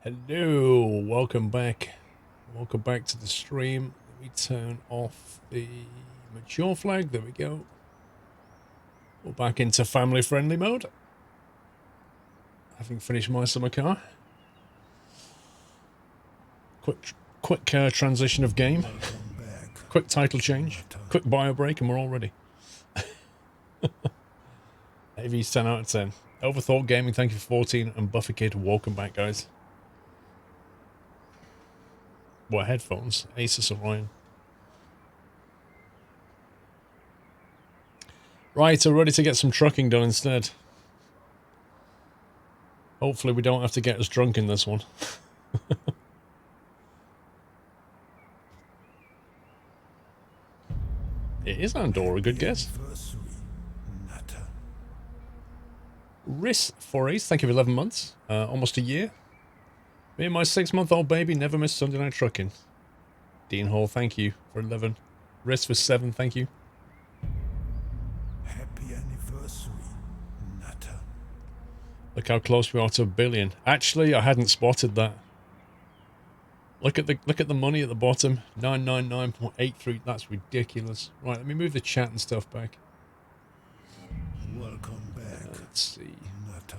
Hello, welcome back. Welcome back to the stream. Let me turn off the mature flag. There we go. We're back into family friendly mode. Having finished my summer car. Quick transition of game. Quick title change. Quick bio break and we're all ready. AV's 10 out of 10. Overthought Gaming, thank you for 14. And Buffer Kid, welcome back, guys. What, headphones? Asus Orion. Right, we're ready to get some trucking done instead. Hopefully we don't have to get us drunk in this one. It is Andorra, good guess. Riss for Ace, thank you for 11 months. Almost a year. Me and my 6-month-old baby never missed Sunday night trucking. Dean Hall, thank you for 11. Riss for 7, thank you. Happy anniversary, Nutter. Look how close we are to 1 billion. Actually, I hadn't spotted that. Look at the money at the bottom. 999.83. That's ridiculous. Right, let me move the chat and stuff back. Welcome back. Let's see. Nutter.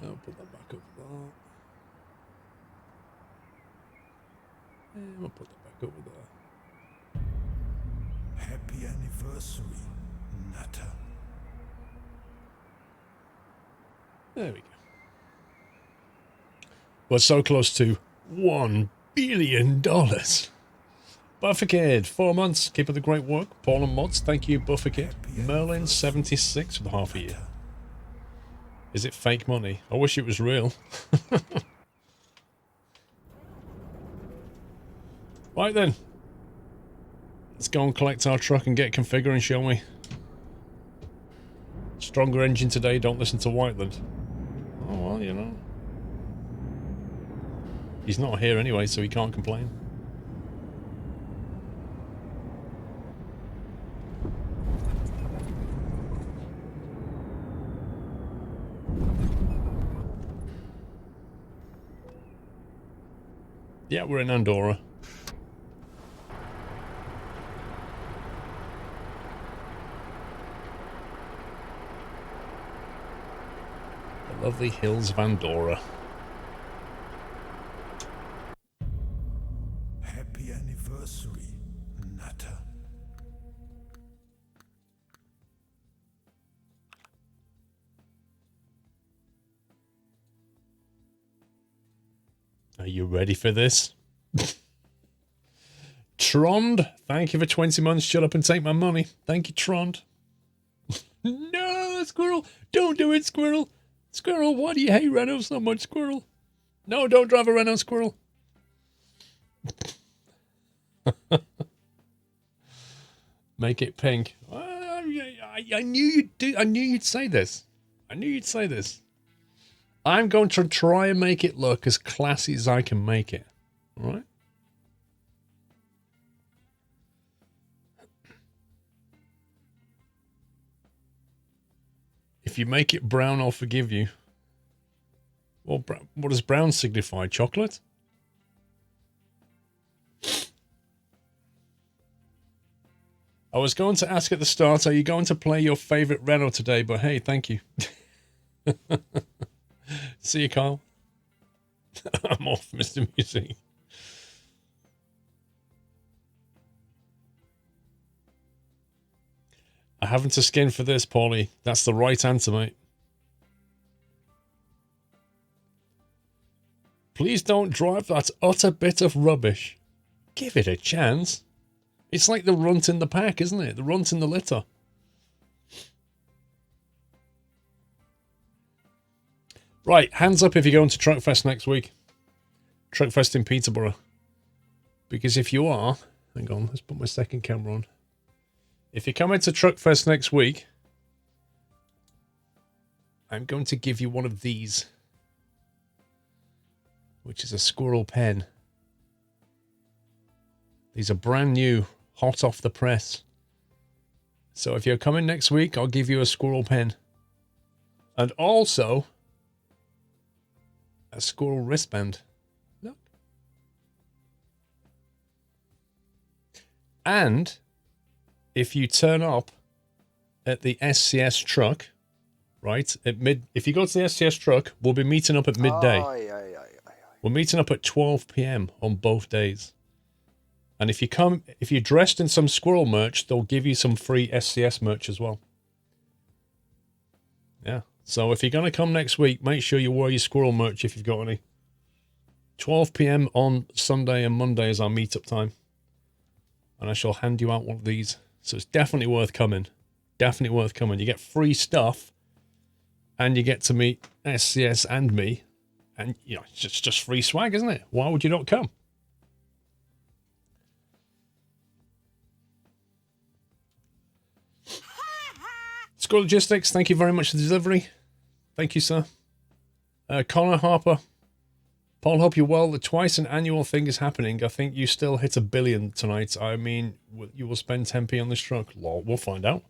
I'll put that back over there. And we'll put that back over there. Happy anniversary, Nutter. There we go. We're so close to $1 billion. Bufferkid, 4 months. Keep up the great work. Paul and Mods, thank you, Bufferkid. Merlin, 76 for the half a year. Is it fake money? I wish it was real. Right then. Let's go and collect our truck and get configuring, shall we? Stronger engine today, don't listen to Whiteland. Oh, well, you know. He's not here anyway, so he can't complain. Yeah, we're in Andorra. The lovely hills of Andorra. Happy anniversary, Nutter. Are you ready for this? Trond, thank you for 20 months. Shut up and take my money. Thank you, Trond. No, Squirrel. Don't do it, Squirrel. Squirrel, why do you hate Renault so much, Squirrel? No, don't drive a Renault, Squirrel. Make it pink. I knew you'd do. I knew you'd say this. I knew you'd say this. I'm going to try and make it look as classy as I can make it. All right? If you make it brown, I'll forgive you. Well, what does brown signify? Chocolate? I was going to ask at the start, are you going to play your favourite Renault today? But hey, thank you. See you, Kyle. I'm off, Mr. Music. I haven't a skin for this, Paulie. That's the right answer, mate. Please don't drive that utter bit of rubbish. Give it a chance. It's like the runt in the pack, isn't it? The runt in the litter. Right, hands up if you're going to Truckfest next week. Truckfest in Peterborough. Because if you are... Hang on, let's put my second camera on. If you're coming to Truckfest next week, I'm going to give you one of these. Which is a squirrel pen. These are brand new, hot off the press. So if you're coming next week, I'll give you a squirrel pen. And also a squirrel wristband. Look. And if you turn up at the SCS truck, right, if you go to the SCS truck, we'll be meeting up at midday. We're meeting up at 12 p.m. on both days. And if you're dressed in some squirrel merch, they'll give you some free SCS merch as well. Yeah. So if you're going to come next week, make sure you wear your squirrel merch if you've got any. 12 p.m. on Sunday and Monday is our meetup time. And I shall hand you out one of these. So it's definitely worth coming. Definitely worth coming. You get free stuff. And you get to meet SCS and me. And, you know, it's just free swag, isn't it? Why would you not come? Squirrel Logistics, thank you very much for the delivery. Thank you, sir. Connor Harper. Paul, hope you're well. The twice an annual thing is happening. I think you still hit 1 billion tonight. I mean, you will spend 10p on this truck. Lol, we'll find out.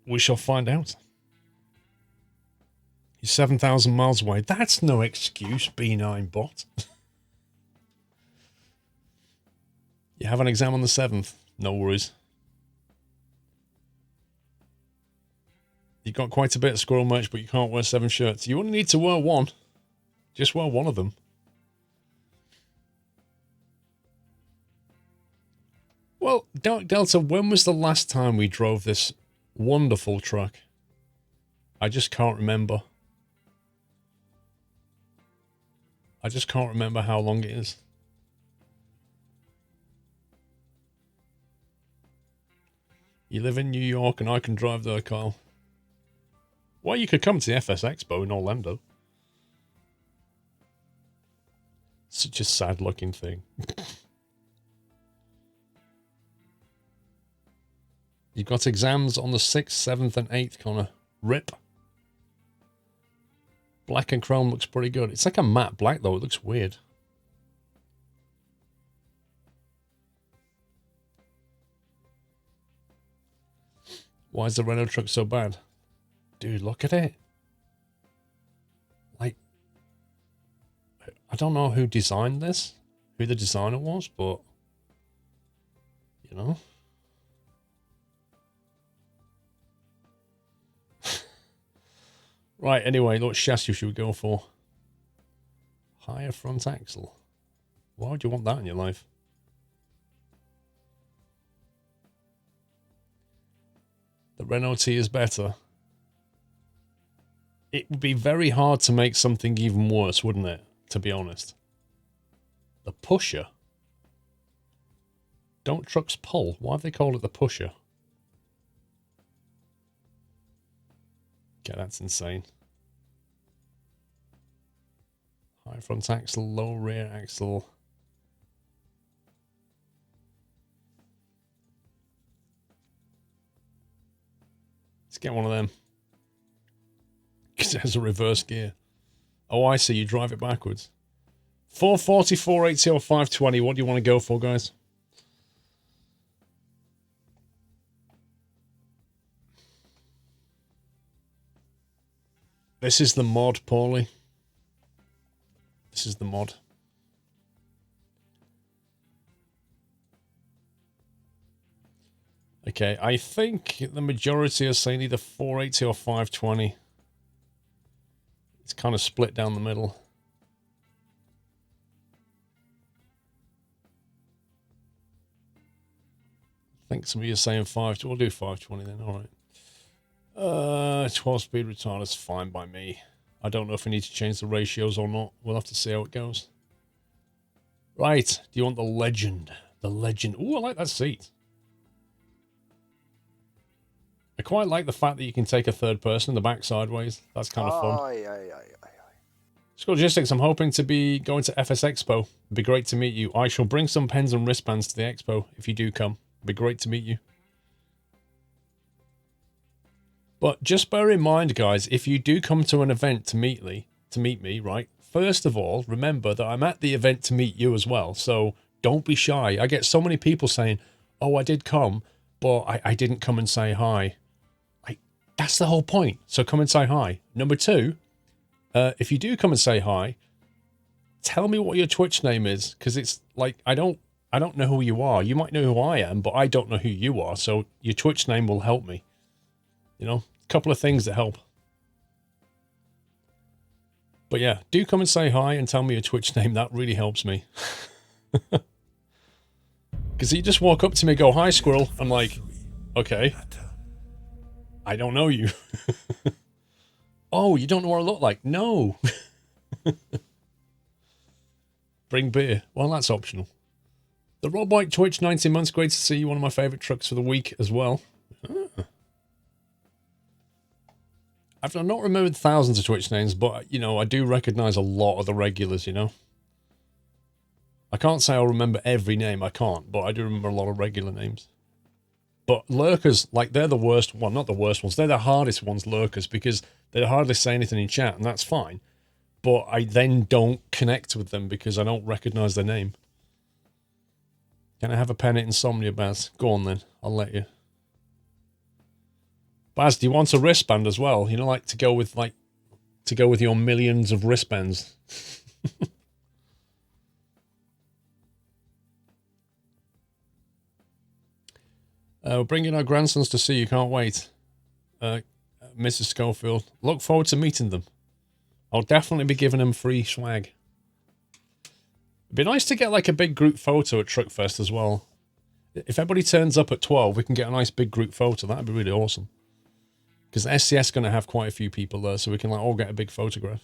We shall find out. You're 7,000 miles away. That's no excuse, B9 bot. You have an exam on the 7th. No worries. You've got quite a bit of squirrel merch, but you can't wear 7 shirts. You only need to wear 1. Just wear 1 of them. Well, Dark Delta, when was the last time we drove this wonderful truck? I just can't remember. I just can't remember how long it is. You live in New York and I can drive there, Kyle. Well, you could come to the FS Expo in Orlando. Such a sad-looking thing. You've got exams on the 6th, 7th, and 8th, Connor. RIP. Black and chrome looks pretty good. It's like a matte black, though. It looks weird. Why is the Renault truck so bad? Dude, look at it. Like, I don't know who designed this, who the designer was, but, you know. Right, anyway, what chassis should we go for? Higher front axle. Why would you want that in your life? The Renault T is better. It would be very hard to make something even worse, wouldn't it? To be honest. The Pusher? Don't trucks pull? Why have they called it the Pusher? Okay, that's insane. High front axle, low rear axle. Let's get one of them. Because it has a reverse gear. Oh, I see. You drive it backwards. 440, 480, or 520. What do you want to go for, guys? This is the mod, Paulie. This is the mod. Okay, I think the majority are saying either 480 or 520. It's kind of split down the middle. I think some of you are saying 520. We'll do 520 then, alright. 12-speed retard is fine by me. I don't know if we need to change the ratios or not. We'll have to see how it goes. Right, do you want the Legend? The Legend. Ooh, I like that seat. I quite like the fact that you can take a third person in the back sideways. That's kind of fun. Squirrel Logistics, I'm hoping to be going to FS Expo. It'd be great to meet you. I shall bring some pens and wristbands to the expo if you do come. It'd be great to meet you. But just bear in mind, guys, if you do come to an event to meet me, right? First of all, remember that I'm at the event to meet you as well. So don't be shy. I get so many people saying, oh, I did come, but I didn't come and say hi. That's the whole point. So come and say hi. Number two, if you do come and say hi, tell me what your Twitch name is, because it's like I don't know who you are. You might know who I am, but I don't know who you are. So your Twitch name will help me. You know, a couple of things that help. But yeah, do come and say hi and tell me your Twitch name. That really helps me. Because you just walk up to me and go, "Hi, Squirrel." I'm like, okay, I don't know you. Oh, you don't know what I look like? No. Bring beer. Well, that's optional. The Rob White Twitch, 19 months. Great to see you. One of my favourite trucks for the week as well. Ah. I've not remembered thousands of Twitch names, but, you know, I do recognise a lot of the regulars, you know. I can't say I'll remember every name. I can't, but I do remember a lot of regular names. But lurkers, like, they're the worst. Well, not the worst ones. They're the hardest ones, lurkers, because they hardly say anything in chat, and that's fine. But I then don't connect with them because I don't recognise their name. Can I have a pen at Insomnia, Baz? Go on then. I'll let you. Baz, do you want a wristband as well? You know, like to go with your millions of wristbands. We're bringing our grandsons to see you. Can't wait. Mrs. Schofield. Look forward to meeting them. I'll definitely be giving them free swag. It'd be nice to get like a big group photo at Truckfest as well. If everybody turns up at 12, we can get a nice big group photo. That'd be really awesome. Because SCS is going to have quite a few people there, so we can like all get a big photograph.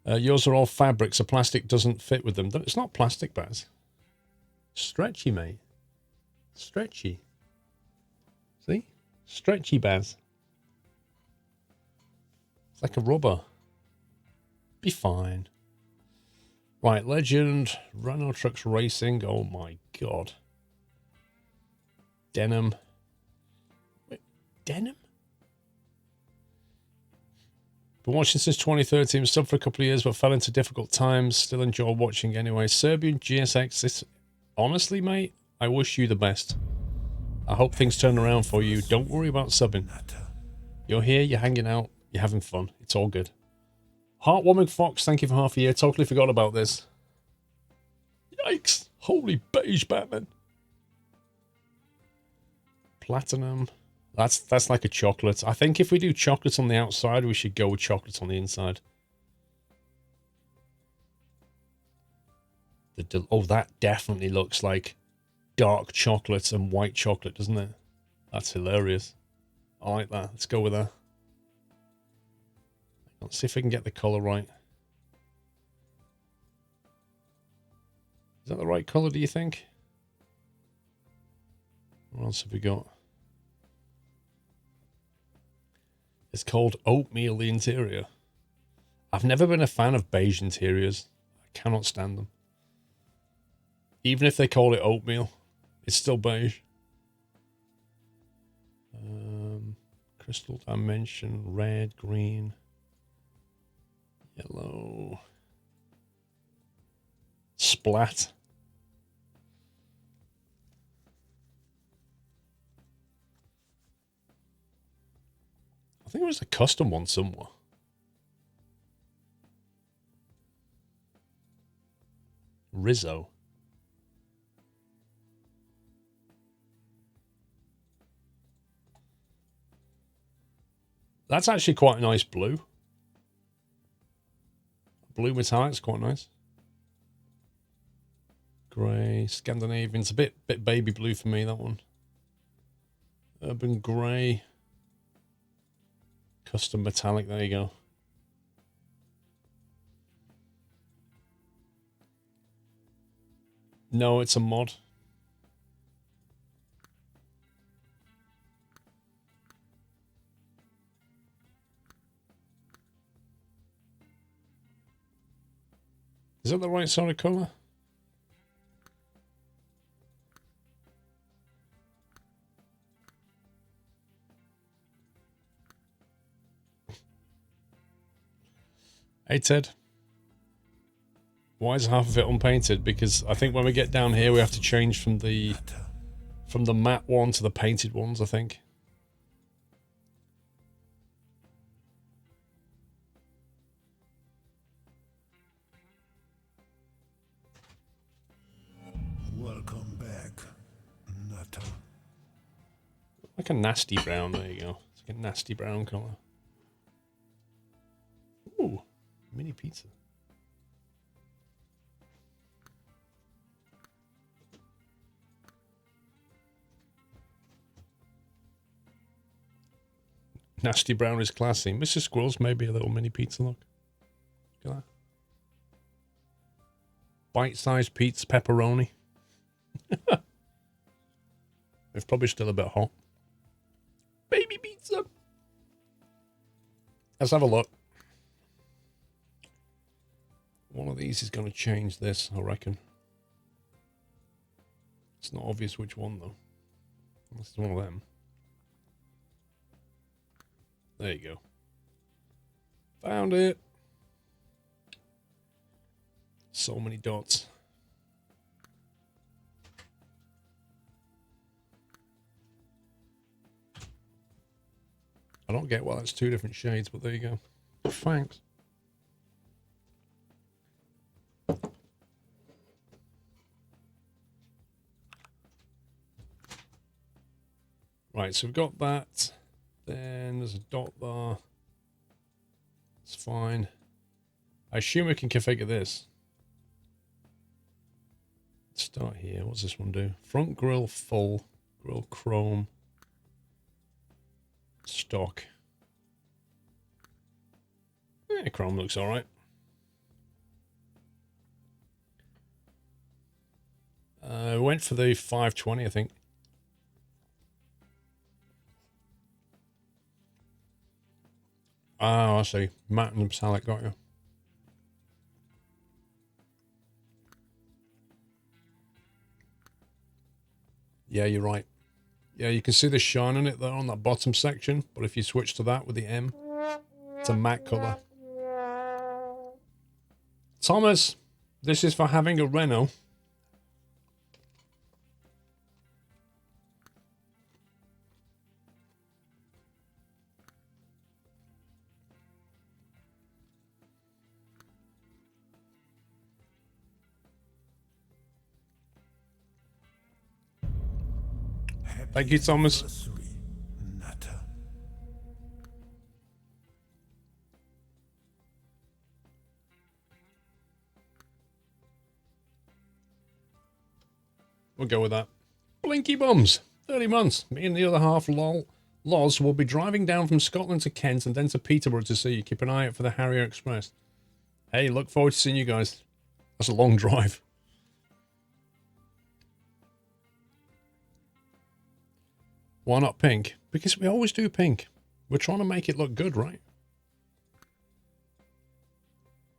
Yours are all fabric, so plastic doesn't fit with them. It's not plastic, Baz. Stretchy, mate. Stretchy. See? Stretchy, Baz. It's like a rubber. Be fine. Right, Legend. Renault Trucks Racing. Oh my god. Denim. Wait, denim? Been watching since 2013, subbed for a couple of years, but fell into difficult times. Still enjoy watching anyway. Serbian GSX, this, honestly, mate, I wish you the best. I hope things turn around for you. Don't worry about subbing. You're here, you're hanging out, you're having fun. It's all good. Heartwarming Fox, thank you for half a year. Totally forgot about this. Yikes. Holy beige Batman. Platinum. That's like a chocolate. I think if we do chocolate on the outside, we should go with chocolate on the inside. Oh, that definitely looks like dark chocolate and white chocolate, doesn't it? That's hilarious. I like that. Let's go with that. Let's see if we can get the colour right. Is that the right colour, do you think? What else have we got? It's called Oatmeal, the interior. I've never been a fan of beige interiors. I cannot stand them. Even if they call it oatmeal, it's still beige. Crystal dimension, red, green, yellow. Splat. I think it was a custom one somewhere. Rizzo. That's actually quite a nice blue. Blue metallic's quite nice. Grey, Scandinavian. It's a bit baby blue for me, that one. Urban grey. Custom metallic, there you go. No, it's a mod. Is that the right sort of colour? Hey, Ted. Why is half of it unpainted? Because I think when we get down here, we have to change from the matte one to the painted ones, I think. Welcome back, Nutter. Like a nasty brown, there you go. It's like a nasty brown colour. Ooh, mini pizza. Nasty brown is classy. Mrs. Squirrel's maybe a little mini pizza, look. Look at that. Bite-sized pizza pepperoni. It's probably still a bit hot. Baby pizza. Let's have a look. One of these is going to change this, I reckon. It's not obvious which one, though. This is one of them. There you go. Found it. So many dots. I don't get why that's two different shades, but there you go. Thanks. Right, so we've got that. Then there's a dot there. It's fine. I assume we can configure this. Let's start here. What's this one do? Front grille full. Grille chrome. Stock. Yeah, chrome looks alright. Went for the 520, I think. Oh, I see. Matte and metallic, got you. Yeah, you're right. Yeah, you can see the shine on it there on that bottom section, but if you switch to that with the M, it's a matte colour. Thomas, this is for having a Renault. Thank you, Thomas. Nutter. We'll go with that. Blinky bums. 30 months. Me and the other half, Loz, will be driving down from Scotland to Kent and then to Peterborough to see you. Keep an eye out for the Harrier Express. Hey, look forward to seeing you guys. That's a long drive. Why not pink? Because we always do pink. We're trying to make it look good, right?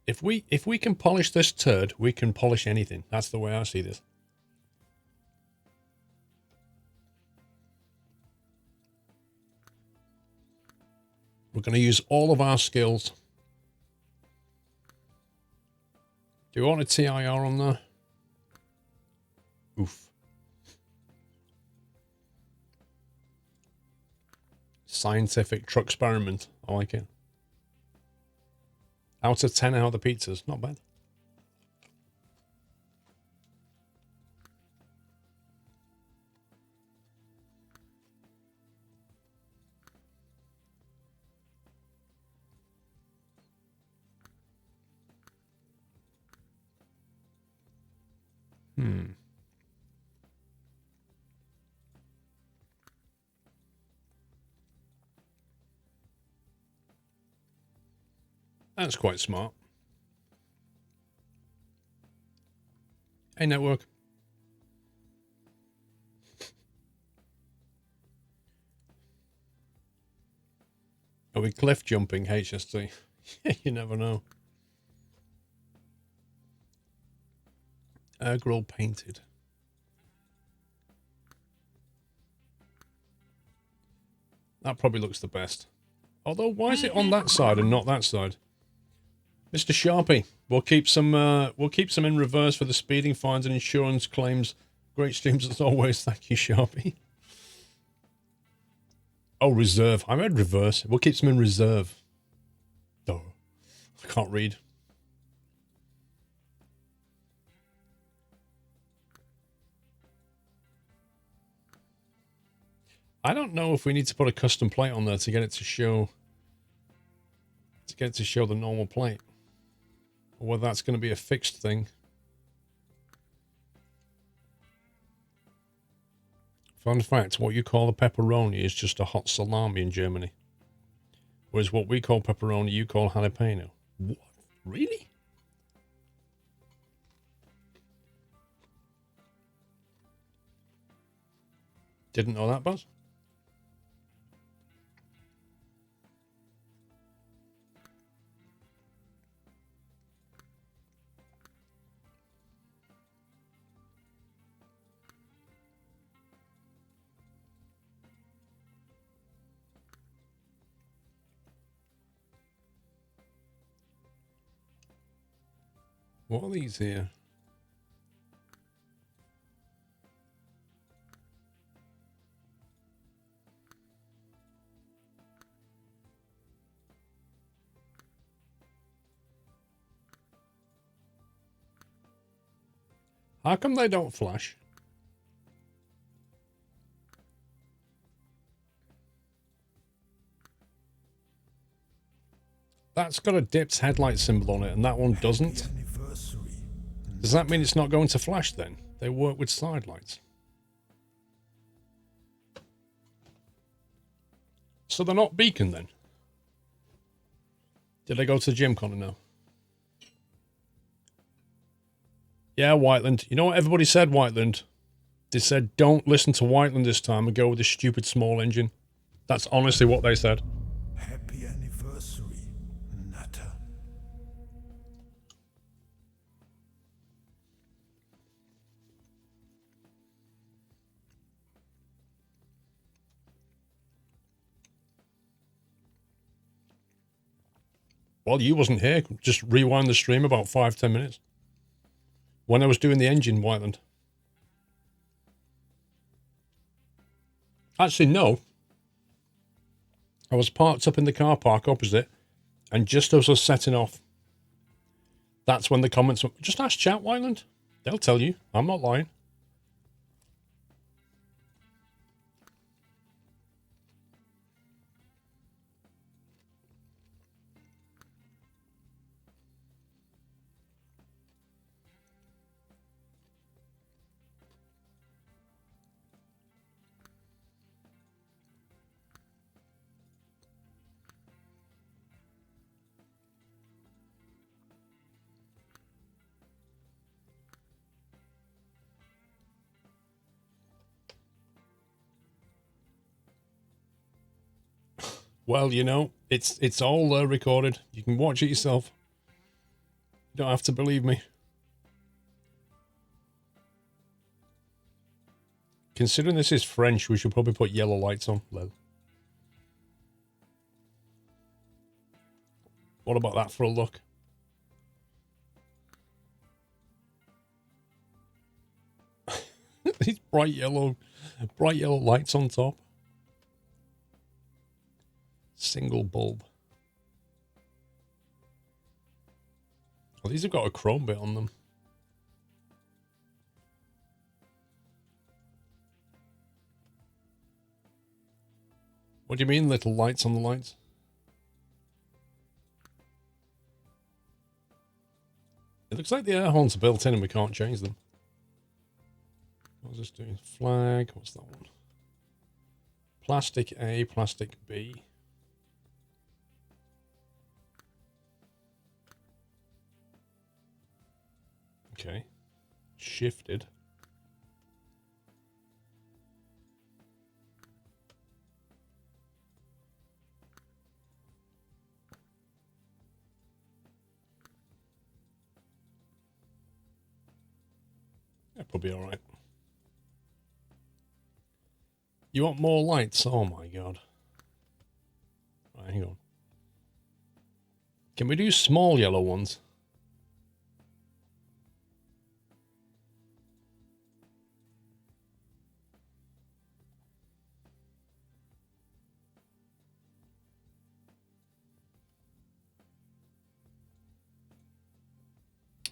If we can polish this turd, we can polish anything. That's the way I see this. We're going to use all of our skills. Do you want a TIR on there? Oof. Scientific truck experiment. I like it. Out of 10, how are the pizzas? Not bad. That's quite smart. Hey, network. Are we cliff jumping, HST? You never know. Grill painted. That probably looks the best. Although, why is it on that side and not that side? Mr. Sharpie, we'll keep some in reverse for the speeding fines and insurance claims. Great streams as always. Thank you, Sharpie. Oh, reserve. I read reverse. We'll keep some in reserve. Oh, I can't read. I don't know if we need to put a custom plate on there to get it to show the normal plate, or whether that's going to be a fixed thing. Fun fact, what you call a pepperoni is just a hot salami in Germany. Whereas what we call pepperoni, you call jalapeno. What? Really? Didn't know that, Buzz? What are these here? How come they don't flash? That's got a dipped headlight symbol on it, and that one doesn't. Does that mean it's not going to flash then? They work with side lights. So they're not beacon then? Did I go to the gym, Connor? No. Yeah, Whiteland. You know what everybody said, Whiteland? They said, don't listen to Whiteland this time and go with the stupid small engine. That's honestly what they said. Happy anniversary, Nutter. Well, you wasn't here. Just rewind the stream about 5-10 minutes. When I was doing the engine, Whiteland. Actually, no. I was parked up in the car park opposite, and just as I was setting off, that's when the comments were, just ask chat, Whiteland. They'll tell you. I'm not lying. Well, you know, it's all recorded. You can watch it yourself. You don't have to believe me. Considering this is French, we should probably put yellow lights on. Low. What about that for a look? These bright yellow lights on top. Single bulb. Well, these have got a chrome bit on them. What do you mean, little lights on the lights? It looks like the air horns are built in and we can't change them. What's this doing? Flag. What's that one? Plastic A, plastic B. Okay. Shifted. That will be all right. You want more lights? Oh my god. Right, hang on. Can we do small yellow ones?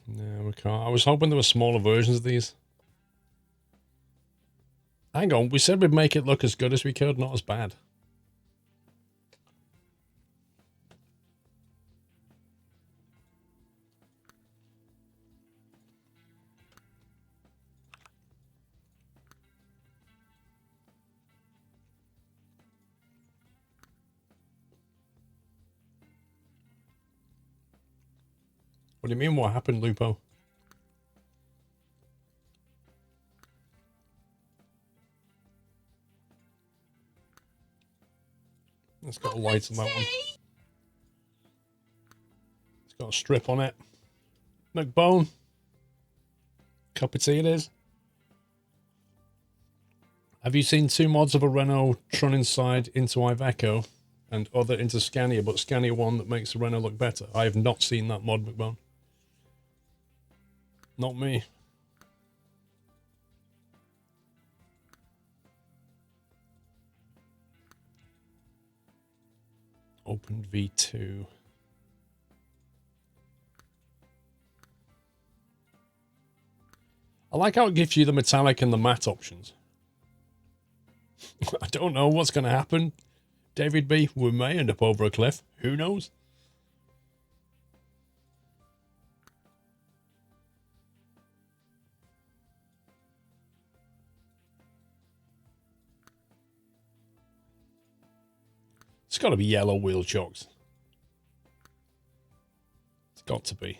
No, we can't. I was hoping there were smaller versions of these. Hang on, we said we'd make it look as good as we could, not as bad. What do you mean, what happened, Lupo? It's got a light on that one. It's got a strip on it. McBone. Cup of tea it is. Have you seen 2 mods of a Renault Tron inside into Iveco and other into Scania, but Scania one that makes the Renault look better? I have not seen that mod, McBone. Not me. Open V2. I like how it gives you the metallic and the matte options. I don't know what's going to happen. David B, we may end up over a cliff. Who knows? It's got to be yellow wheel chocks. It's got to be.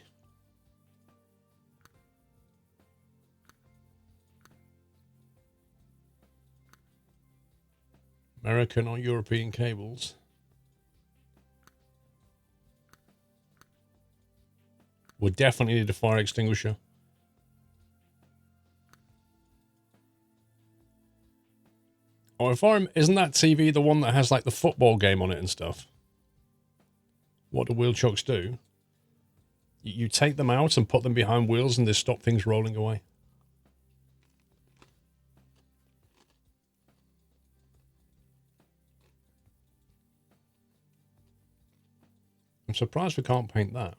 American or European cables. We definitely need a fire extinguisher. Or if I'm, isn't that TV the one that has like the football game on it and stuff? What do wheel chocks do? You take them out and put them behind wheels and they stop things rolling away. I'm surprised we can't paint that.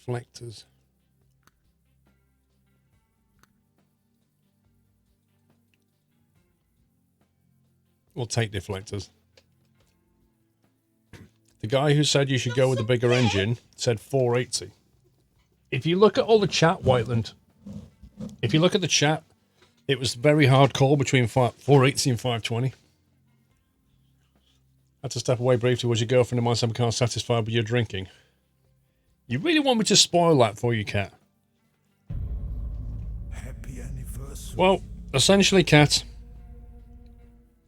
Deflectors. We'll take deflectors. The guy who said you should go with the bigger engine said 480. If you look at all the chat, Whiteland, if you look at the chat, it was very hard call between 480 and 520. Had to step away briefly. Was your girlfriend in my some car satisfied with your drinking? You really want me to spoil that for you, Kat? Happy anniversary. Well, essentially, Kat,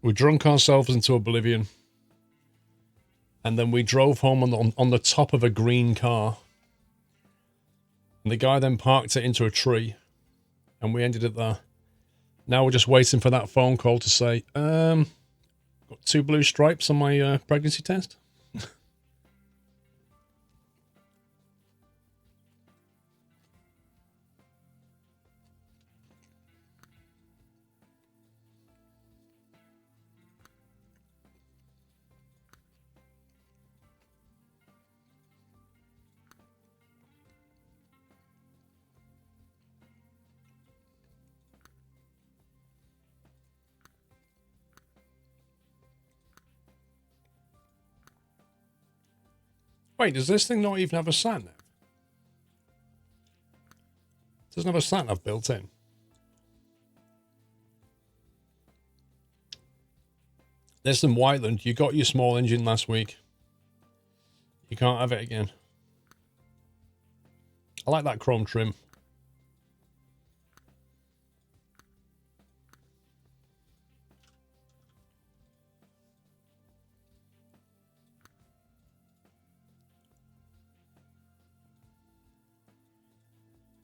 we drunk ourselves into oblivion. And then we drove home on the top of a green car. And the guy then parked it into a tree. And we ended it there. Now we're just waiting for that phone call to say, got 2 blue stripes on my pregnancy test. Wait, does this thing not even have a sat nav? It doesn't have a sat nav built in. Listen, Whiteland, you got your small engine last week. You can't have it again. I like that chrome trim.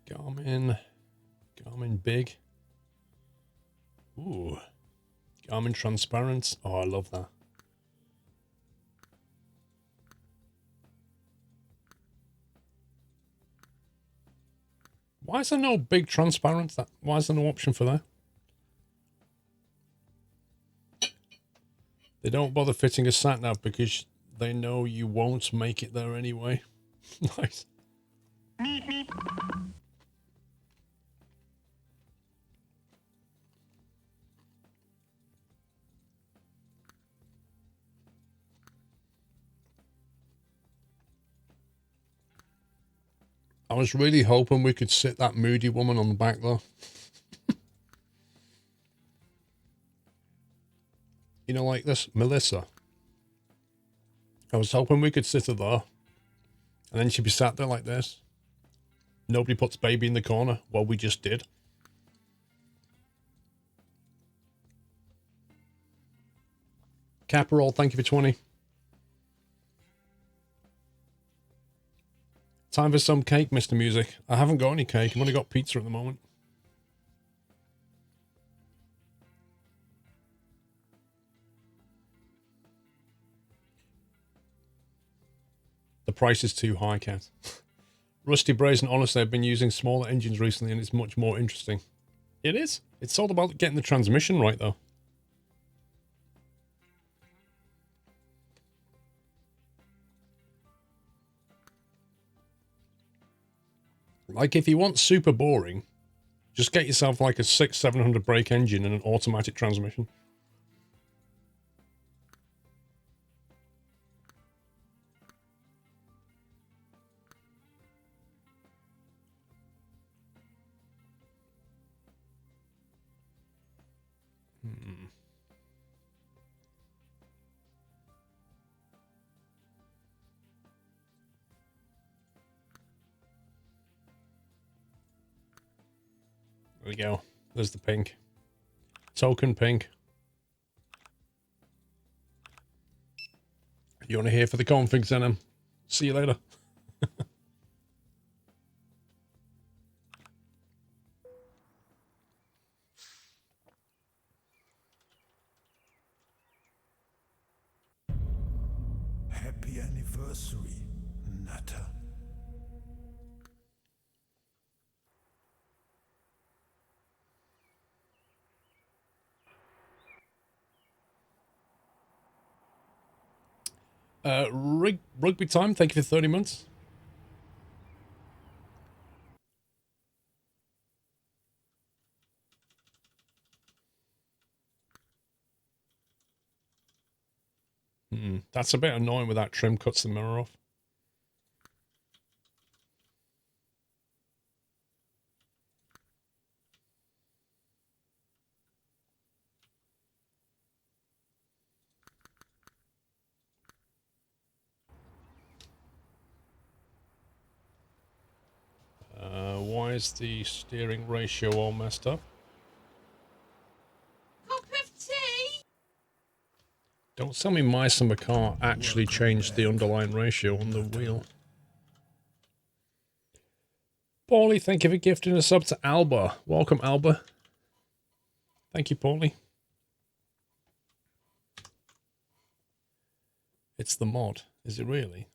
Garmin. Garmin big. Ooh. Garmin transparent. Oh, I love that. Why is there no big transparent? Why is there no option for that? They don't bother fitting a sat nav because they know you won't make it there anyway. Nice. I was really hoping we could sit that moody woman on the back though. You know, like this, Melissa. I was hoping we could sit her there. And then she'd be sat there like this. Nobody puts baby in the corner. Well, we just did. Caparol, thank you for 20. Time for some cake, Mr. Music. I haven't got any cake. I've only got pizza at the moment. The price is too high, Cat. Rusty Brazen, honestly, I've been using smaller engines recently and it's much more interesting. It is. It's all about getting the transmission right, though. Like, if you want super boring, just get yourself like a 600-700 brake engine and an automatic transmission. There we go. There's the pink. Token pink. You want to hear for the configs, then? See you later. Happy anniversary, Nutter. Rugby time, thank you for 30 months. That's a bit annoying with that trim cuts the mirror off. Why is the steering ratio all messed up? Cup of tea? Don't tell me my summer car actually changed the underlying ratio on the wheel. Paulie, thank you for gifting a sub to Alba. Welcome, Alba. Thank you, Paulie. It's the mod. Is it really?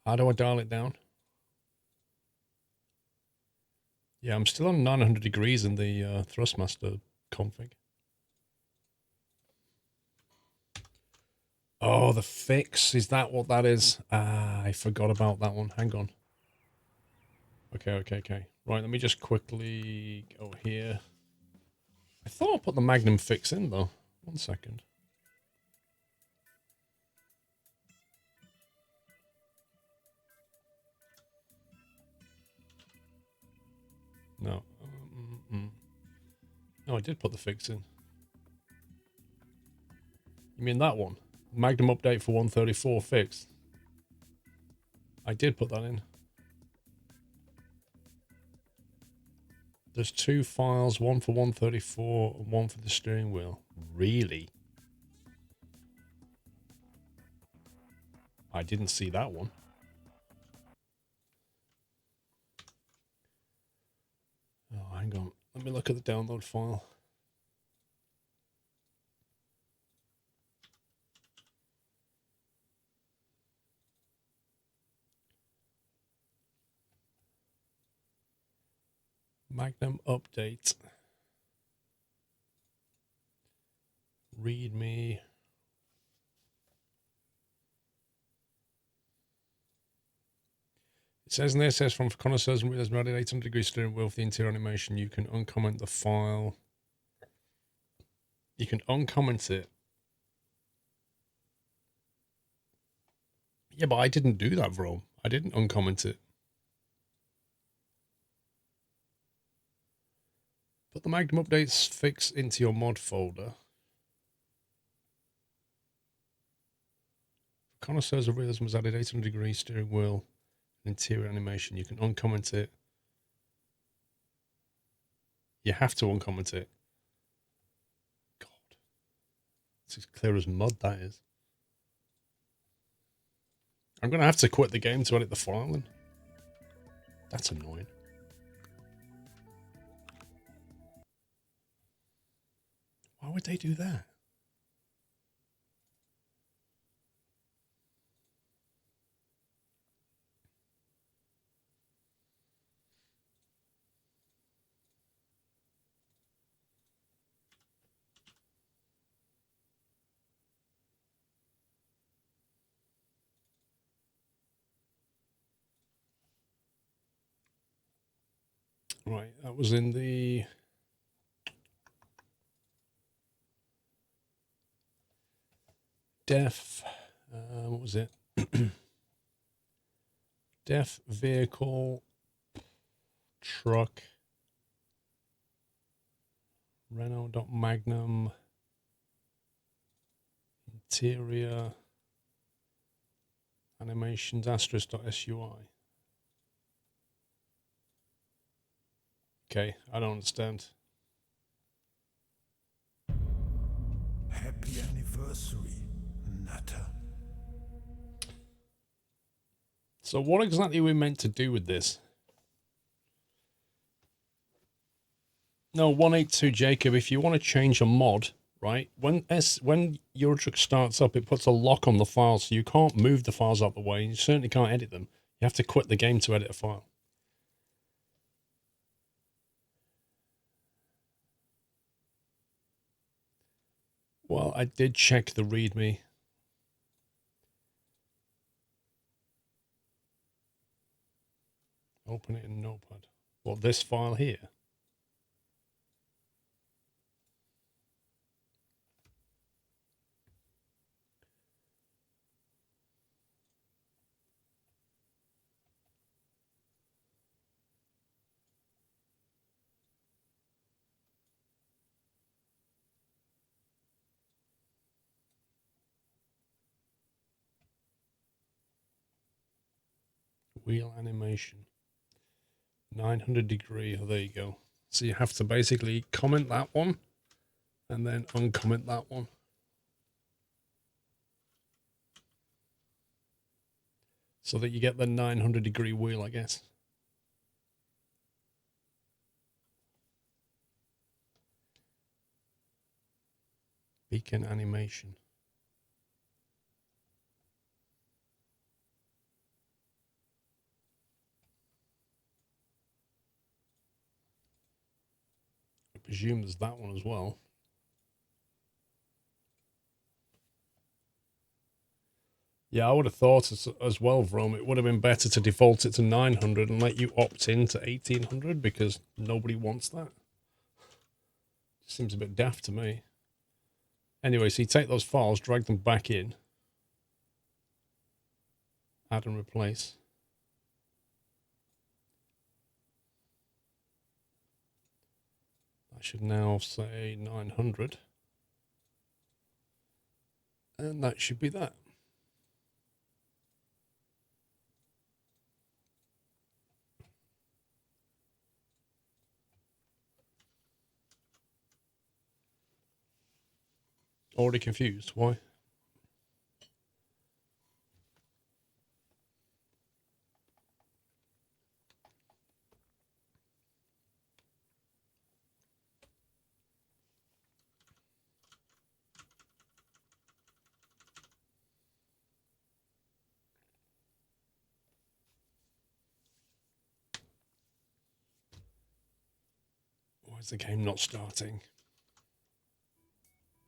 How do I dial it down? Yeah, I'm still on 900 degrees in the Thrustmaster config. Oh, the fix. Is that what that is? Ah, I forgot about that one. Hang on. Okay. Right, let me just quickly go here. I thought I put the Magnum fix in, though. 1 second. No. No, I did put the fix in. You mean that one? Magnum update for 134 fixed. I did put that in. There's 2 files, one for 134 and one for the steering wheel. Really? I didn't see that one. Let me look at the download file. Magnum update. README. It says in there, says from connoisseurs and readers, 800-degree steering wheel for the interior animation. You can uncomment the file. You can uncomment it. Yeah, but I didn't do that, bro. I didn't uncomment it. Put the Magnum updates fix into your mod folder. Connoisseurs of realism has added 800-degree steering wheel and interior animation. You can uncomment it. You have to uncomment it. God. It's as clear as mud, that is. I'm going to have to quit the game to edit the file then. That's annoying. Why would they do that? Right, that was in the deaf, what was it? Deaf vehicle, truck, Renault.magnum, interior, animations, asterisk.sui. Okay, I don't understand. Happy anniversary, Nutter. So what exactly are we meant to do with this? No, 182 Jacob, if you want to change a mod, right, when Eurotruck starts up, it puts a lock on the file, so you can't move the files out the way, and you certainly can't edit them. You have to quit the game to edit a file. Well, I did check the README. Open it in Notepad. What, this file here? Wheel animation. 900 degree. Oh, there you go. So you have to basically comment that one and then uncomment that one. So that you get the 900 degree wheel, I guess. Beacon animation. I presume there's that one as well. Yeah, I would have thought as well, Vroom, it would have been better to default it to 900 and let you opt in to 1800 because nobody wants that. Seems a bit daft to me. Anyway, so you take those files, drag them back in, add and replace. I should now say 900. And that should be that. Already confused. Why? Why is the game not starting?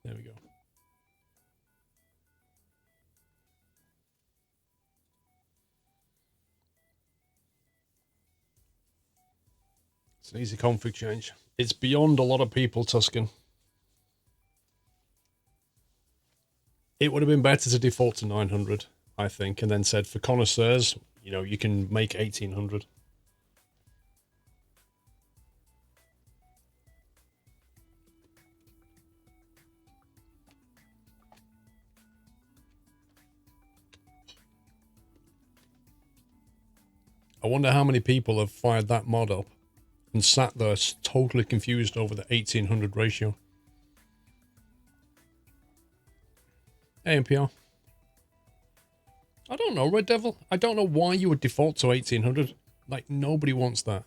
There we go. It's an easy config change. It's beyond a lot of people, Tuscan. It would have been better to default to 900, I think, and then said for connoisseurs, you know, you can make 1800. I wonder how many people have fired that mod up and sat there totally confused over the 1800 ratio. AMPR. I don't know, Red Devil. I don't know why you would default to 1800. Like, nobody wants that.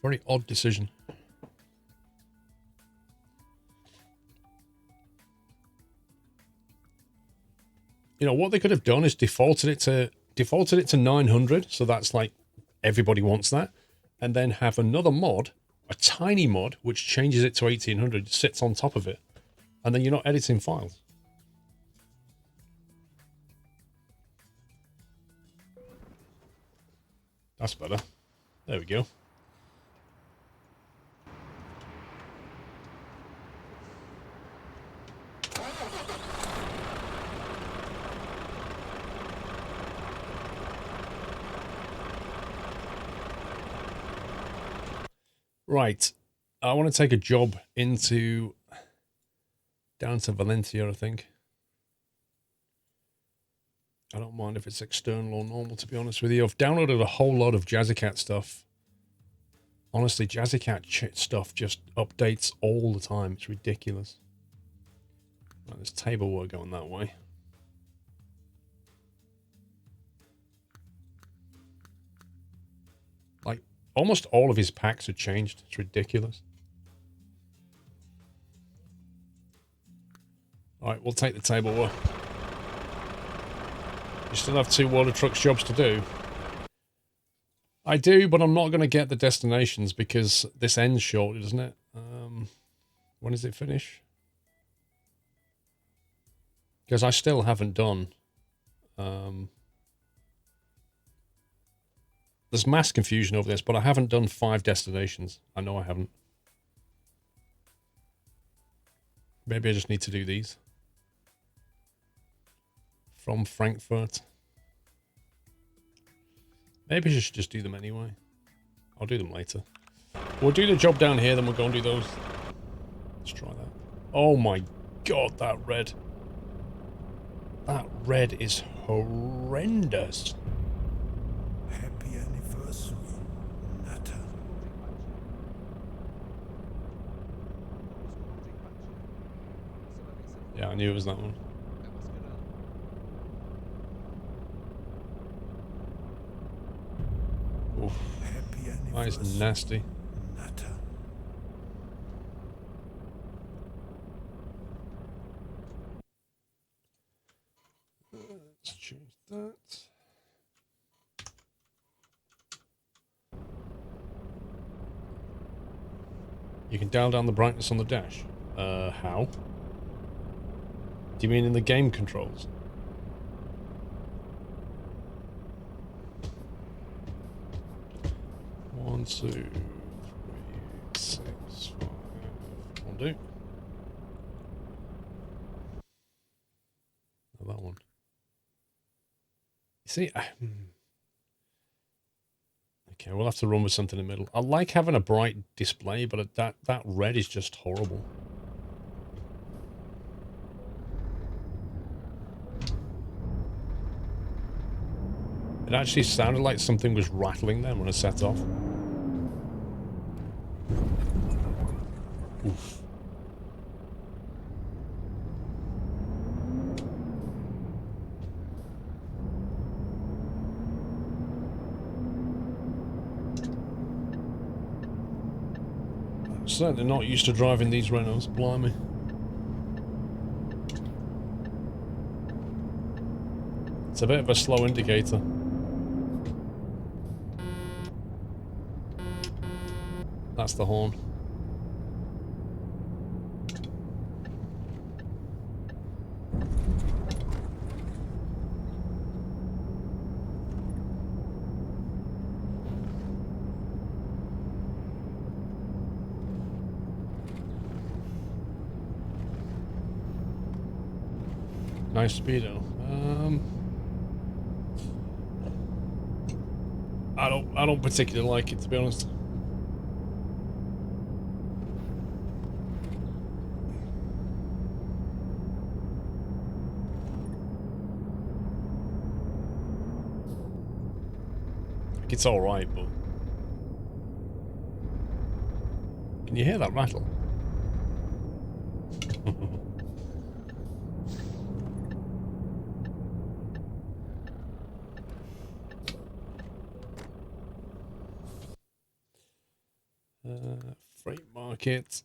Very odd decision. You know, what they could have done is defaulted it to 900, so that's like everybody wants that, and then have another mod, a tiny mod, which changes it to 1800, sits on top of it, and then you're not editing files. That's better. There we go. Right, I want to take a job down to Valencia, I think. I don't mind if it's external or normal, to be honest with you. I've downloaded a whole lot of Jazzycat stuff. Honestly, Jazzycat stuff just updates all the time. It's ridiculous. Right, there's table work going that way. Like, almost all of his packs are changed. It's ridiculous. Alright, we'll take the table work. You still have 2 World of Trucks jobs to do. I do, but I'm not going to get the destinations because this ends shortly, doesn't it? When does it finish? Because I still haven't done... there's mass confusion over this, but I haven't done 5 destinations. I know I haven't. Maybe I just need to do these. From Frankfurt. Maybe I should just do them anyway. I'll do them later. We'll do the job down here, then we'll go and do those. Let's try that. Oh my god, that red. That red is horrendous. Happy anniversary, Natter. Yeah, I knew it was that one. Oof. That is nasty. Natter. Let's change that. You can dial down the brightness on the dash. How? Do you mean in the game controls? One, 2, 3, 6, 5. Will do. Oh, that one. You see, okay, we'll have to run with something in the middle. I like having a bright display, but that red is just horrible. It actually sounded like something was rattling then when I set off. Oof. I'm certainly not used to driving these Renaults, blimey. It's a bit of a slow indicator. That's the horn. Nice speedo. I don't particularly like it, to be honest. Like, it's all right, but can you hear that rattle? Freight market.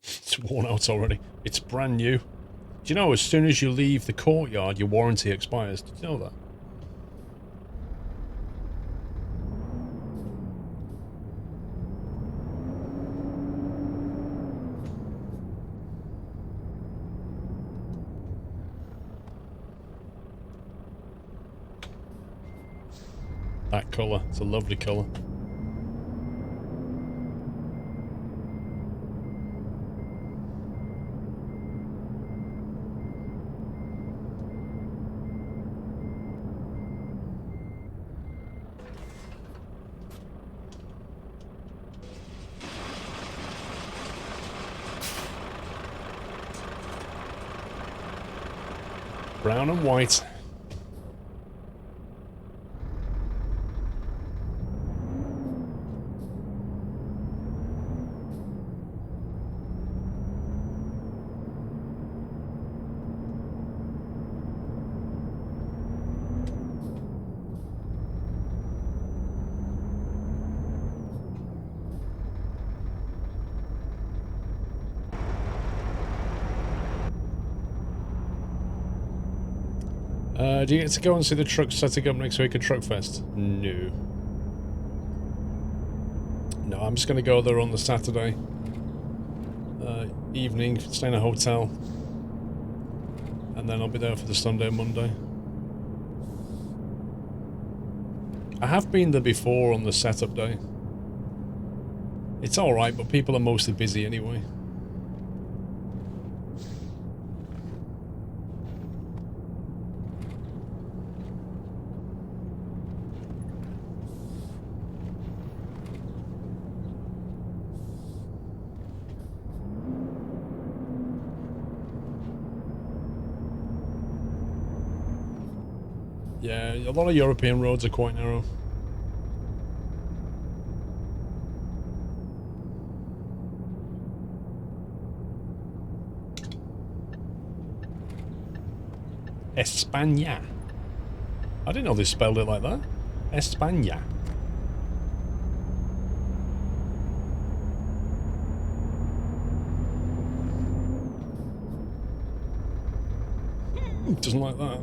It's worn out already. It's brand new. Do you know, as soon as you leave the courtyard, your warranty expires? Did you know that? That colour. It's a lovely colour. Brown and white. Do you get to go and see the truck setting up next week at Truckfest? No. No, I'm just going to go there on the Saturday evening, stay in a hotel, and then I'll be there for the Sunday and Monday. I have been there before on the setup day. It's alright, but people are mostly busy anyway. Yeah, a lot of European roads are quite narrow. España. I didn't know they spelled it like that. España. Doesn't like that.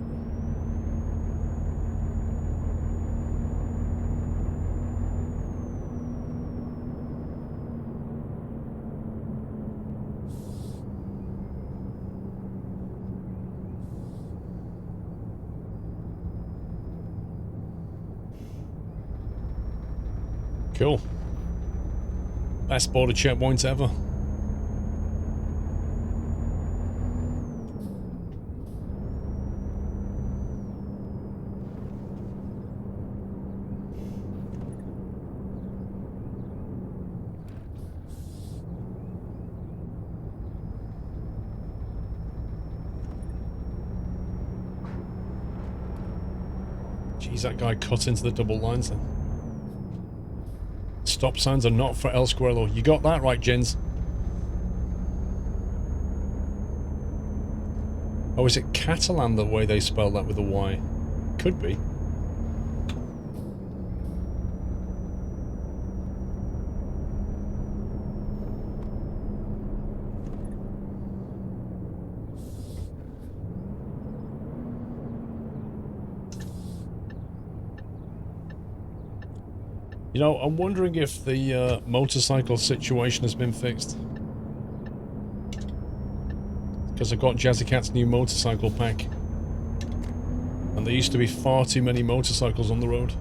Cool. Best border checkpoint ever. Jeez, that guy cut into the double lines then. Stop signs are not for El Squirrelo. You got that right, Jens. Oh, is it Catalan the way they spell that with a Y? Could be. You know, I'm wondering if the motorcycle situation has been fixed. Because I got Jazzy Cat's new motorcycle pack. And there used to be far too many motorcycles on the road.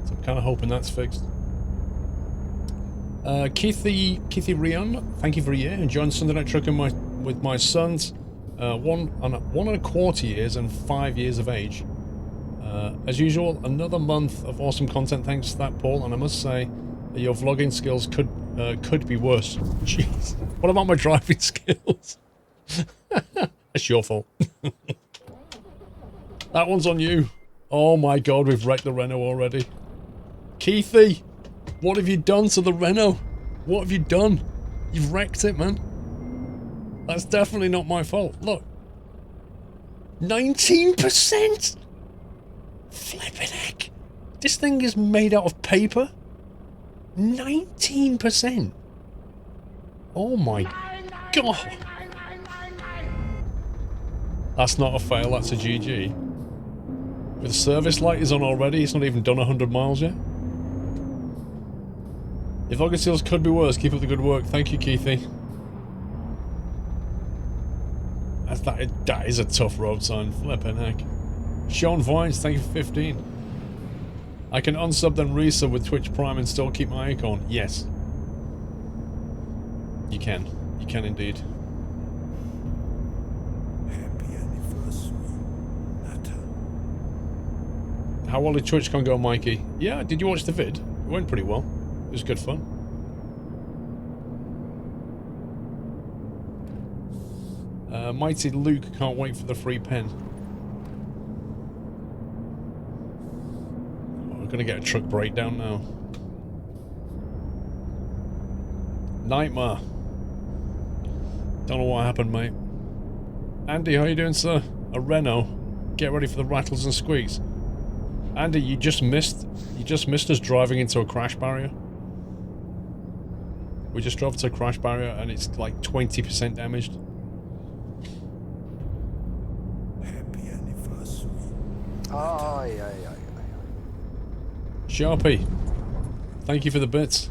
So I'm kind of hoping that's fixed. Keithy Rion, thank you for a year. Enjoying Sunday night trucking with my sons. 1.25 years and 5 years of age. As usual, another month of awesome content. Thanks for that, Paul. And I must say, that your vlogging skills could be worse. Jeez. What about my driving skills? It's your fault. That one's on you. Oh my god, we've wrecked the Renault already. Keithy, what have you done to the Renault? What have you done? You've wrecked it, man. That's definitely not my fault. Look. 19%! Flippin' heck. This thing is made out of paper. 19%. Oh my god. That's not a fail, that's a GG. With the service light is on already, it's not even done 100 miles yet. If vlogging skills could be worse, keep up the good work. Thank you, Keithy. That is a tough road sign. Flippin' heck. Sean Vines, thank you for 15. I can unsub then resub with Twitch Prime and still keep my icon. Yes. You can. You can indeed. Happy anniversary, Nata. How well did TwitchCon go, Mikey? Yeah, did you watch the vid? It went pretty well. It was good fun. Mighty Luke can't wait for the free pen. Oh, we're gonna get a truck breakdown now. Nightmare. Don't know what happened, mate. Andy, how you doing, sir? A Renault. Get ready for the rattles and squeaks. Andy, you just missed us driving into a crash barrier. We just drove to a crash barrier and it's like 20% damaged. Happy anniversary. Aye. Sharpie, thank you for the bits.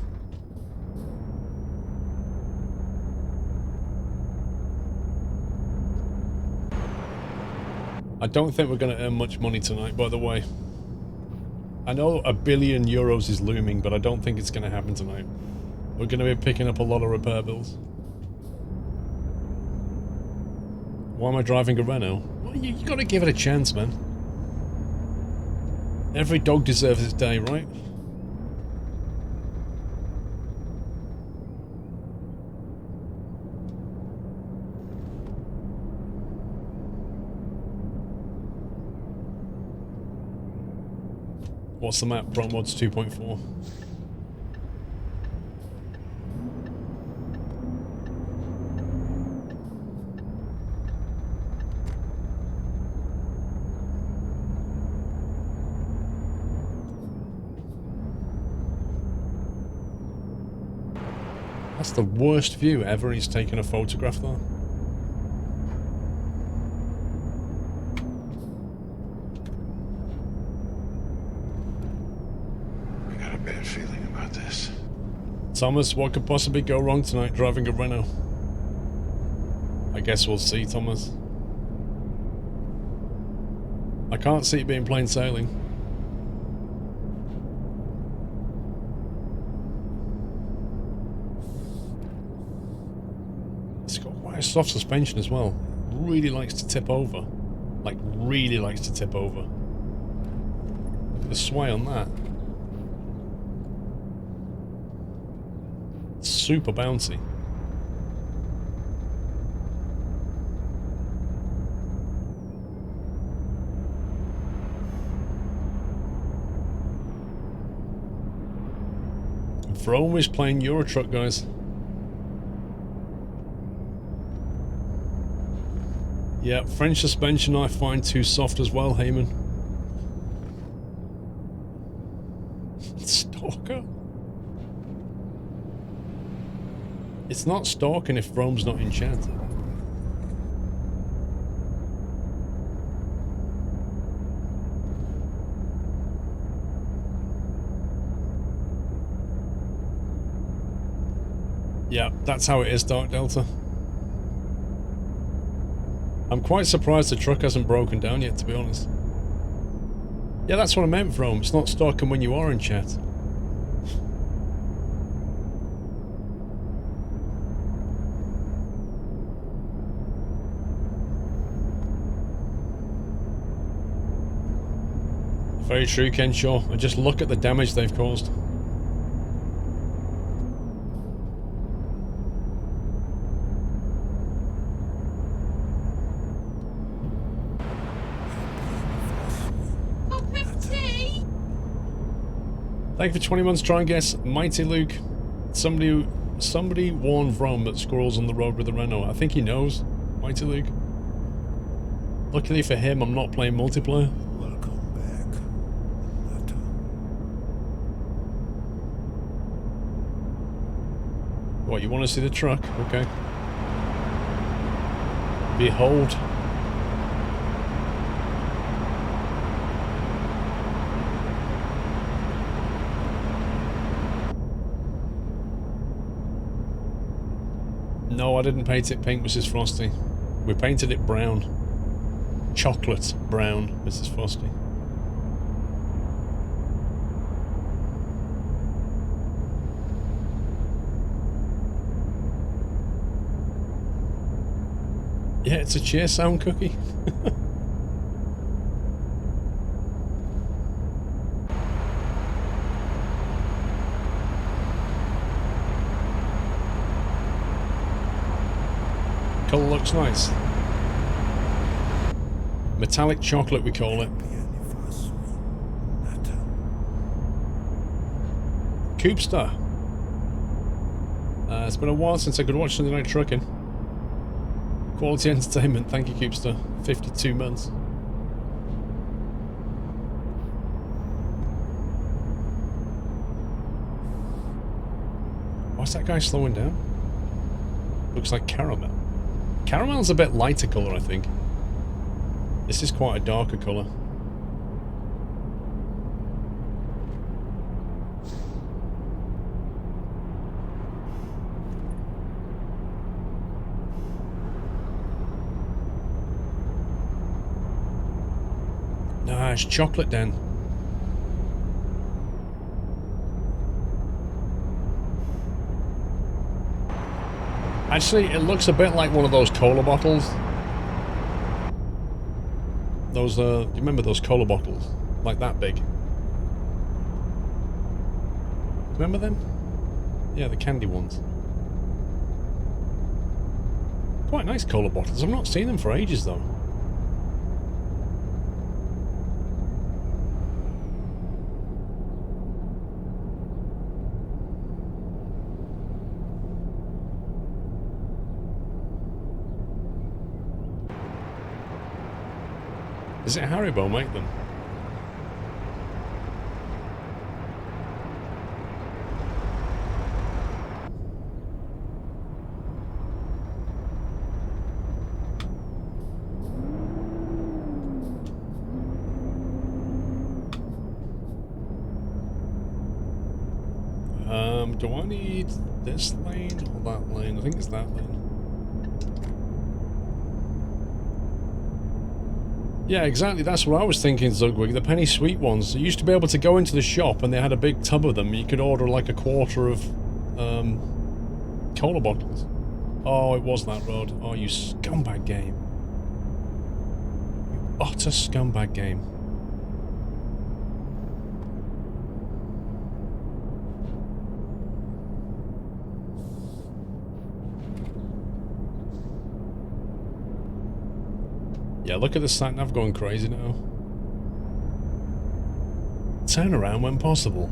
I don't think we're going to earn much money tonight, by the way. I know €1 billion is looming, but I don't think it's going to happen tonight. We're going to be picking up a lot of repair bills. Why am I driving a Renault? Well, you got to give it a chance, man. Every dog deserves its day, right? What's the map? Pro Mods 2.4. That's the worst view ever. He's taken a photograph there. I got a bad feeling about this. Thomas, what could possibly go wrong tonight driving a Renault? I guess we'll see, Thomas. I can't see it being plain sailing. It's got quite a soft suspension as well. Really likes to tip over. Like, really likes to tip over. Look at the sway on that. Super bouncy. Vrome is playing Euro Truck, guys. Yeah, French suspension I find too soft as well, Heyman. Stalker? It's not stalking if Vrome's not enchanted. Yeah, that's how it is, Dark Delta. I'm quite surprised the truck hasn't broken down yet, to be honest. Yeah, that's what I meant from. It's not stalking when you are in chat. Very true, Kenshaw. And just look at the damage they've caused. Thank you for 20 months. Try and guess. Mighty Luke. Somebody warned Vroom that Squirrel's on the road with the Renault. I think he knows. Mighty Luke. Luckily for him, I'm not playing multiplayer. Welcome back. Matter. What, you want to see the truck? Okay. Behold. No, I didn't paint it pink, Mrs. Frosty. We painted it brown. Chocolate brown, Mrs. Frosty. Yeah, it's a cheer sound cookie. Colour looks nice. Metallic chocolate, we call it. Happy anniversary. Matter. Coopstar. It's been a while since I could watch Sunday Night Trucking. Quality entertainment, thank you, Coopstar. 52 months. Why's that guy slowing down? Looks like caramel. Caramel's a bit lighter colour, I think. This is quite a darker colour. Nah, it's chocolate then. Actually, it looks a bit like one of those cola bottles. Those, do you remember those cola bottles? Like that big. Remember them? Yeah, the candy ones. Quite nice cola bottles. I've not seen them for ages though. Is it Haribo make them? Do I need this lane or that lane? I think it's that lane. Yeah, exactly. That's what I was thinking, Zugwig. The penny sweet ones. You used to be able to go into the shop and they had a big tub of them. You could order like a quarter of cola bottles. Oh, it was that road. Oh, you scumbag game. You utter scumbag game. Yeah, look at the sat-nav going crazy now. Turn around when possible.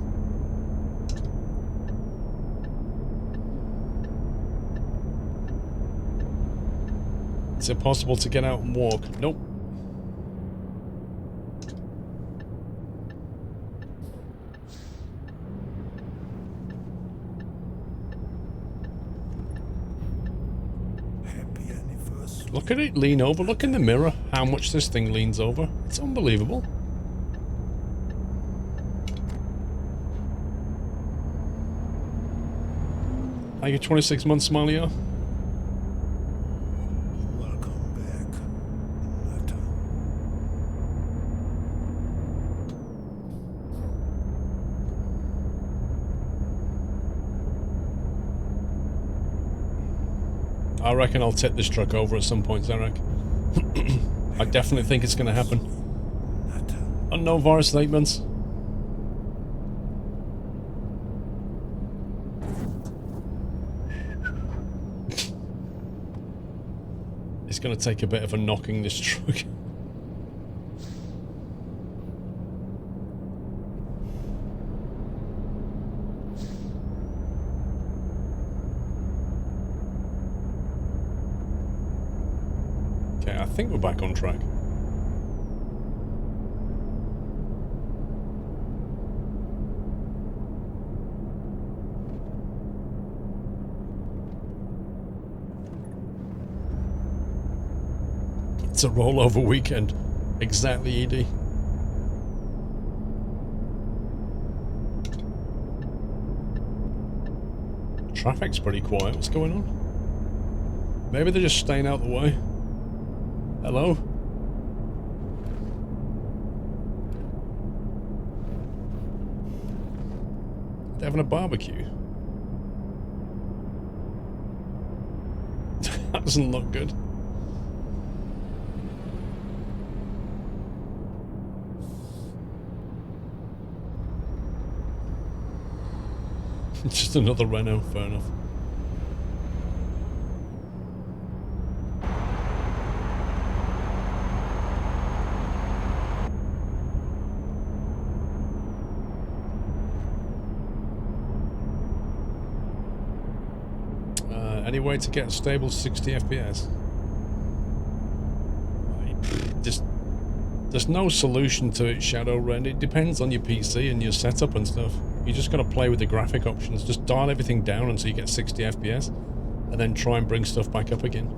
Is it possible to get out and walk? Nope. Look at it lean over. Look in the mirror how much this thing leans over. It's unbelievable. Thank you, 26 months, Smiley. Welcome back, Nata. I reckon I'll tip this truck over at some point, Zarek. I definitely think it's going to happen. Nata. Unknown virus statements. It's going to take a bit of a knocking, this truck. Okay, I think we're back on track. It's a rollover weekend. Exactly, ED. Traffic's pretty quiet. What's going on? Maybe they're just staying out the way. Hello? They're having a barbecue. That doesn't look good. Just another Renault, fair enough. Any way to get a stable 60 FPS? There's no solution to it, Shadow Ren. It depends on your PC and your setup and stuff. You just gotta play with the graphic options. Just dial everything down until you get 60 FPS, and then try and bring stuff back up again.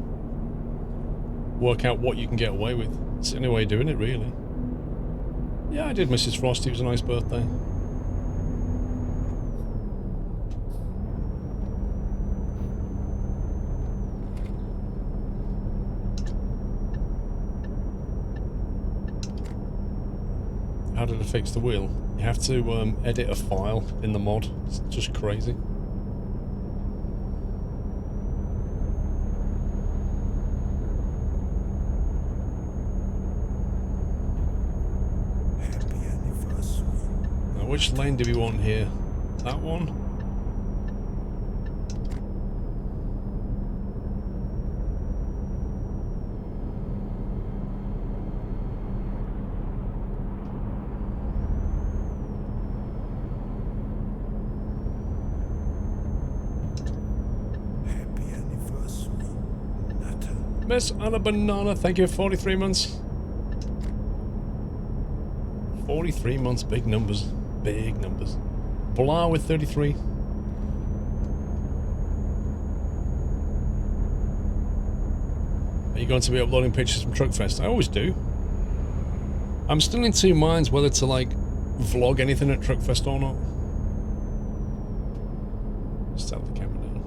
Work out what you can get away with. It's the only way of doing it, really. Yeah, I did, Mrs. Frost. It was a nice birthday. How did I fix the wheel? You have to edit a file in the mod. It's just crazy. Happy anniversary. Now, which lane do we want here? That one? Happy anniversary, Nata. Miss Anna Banana, thank you for 43 months. 43 months, big numbers. Big numbers. Blah with 33. Are you going to be uploading pictures from Truckfest? I always do. I'm still in two minds whether to, like, vlog anything at Truckfest or not. Just have the camera down.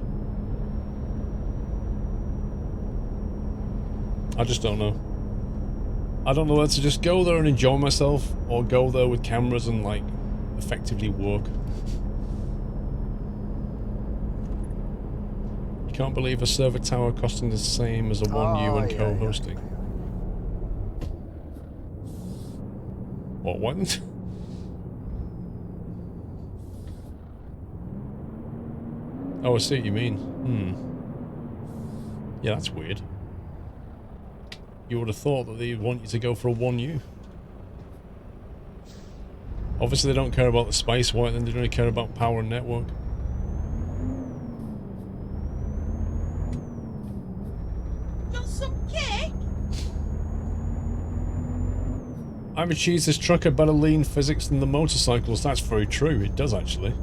I just don't know. I don't know whether to just go there and enjoy myself, or go there with cameras and, like, effectively work. You can't believe a server tower costing the same as a 1U and co-hosting. What, what? Oh, I see what you mean. Yeah, that's weird. You would have thought that they'd want you to go for a 1U. Obviously they don't care about the space white, then they don't really care about power and network. Got some cake? I'm a cheese, this truck had better lean physics than the motorcycles. That's very true, it does actually.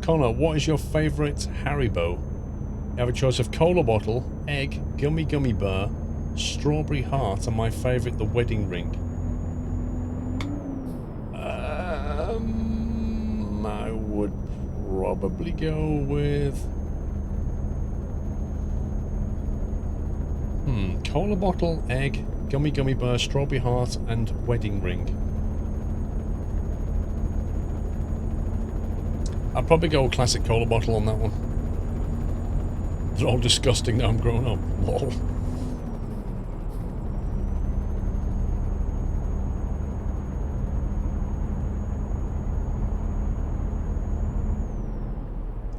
Connor, what is your favourite Haribo? You have a choice of cola bottle, egg, gummy bear, strawberry heart, and my favourite, the wedding ring. I would probably go with Cola bottle, egg, gummy bear, strawberry heart, and wedding ring. I'd probably go classic cola bottle on that one. They're all disgusting now I'm grown up. Lol.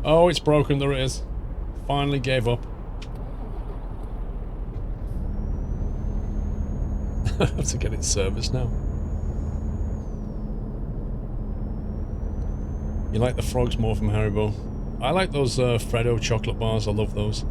Oh, it's broken. There it is. Finally gave up. I have to get it serviced now. You like the frogs more from Haribo? I like those Freddo chocolate bars. I love those.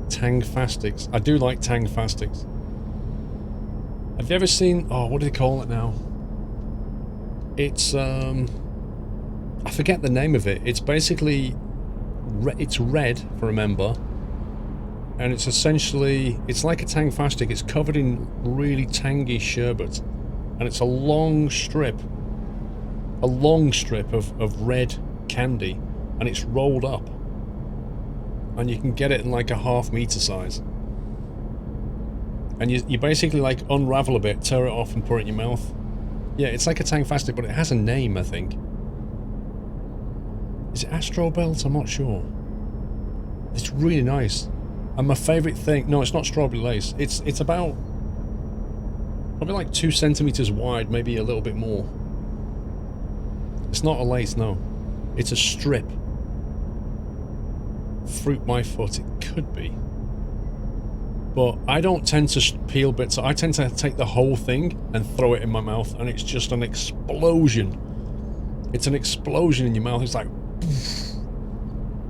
Tang Fastics. I do like Tang Fastics. Have you ever seen... Oh, what do they call it now? It's, I forget the name of it. It's basically... It's red, if I remember. And it's essentially... It's like a Tang Fastic. It's covered in really tangy sherbet. And it's a long strip. A long strip of red candy. And it's rolled up. And you can get it in like a half-meter size. And you basically like unravel a bit, tear it off and put it in your mouth. Yeah, it's like a Tang Fastic, but it has a name, I think. Is it Astro Belt? I'm not sure. It's really nice. And my favourite thing... No, it's not strawberry lace. It's about... Probably like 2 centimetres wide, maybe a little bit more. It's not a lace, no. It's a strip. Fruit my foot, it could be. But I don't tend to peel bits. I tend to take the whole thing and throw it in my mouth, and it's just an explosion. It's an explosion in your mouth. It's like...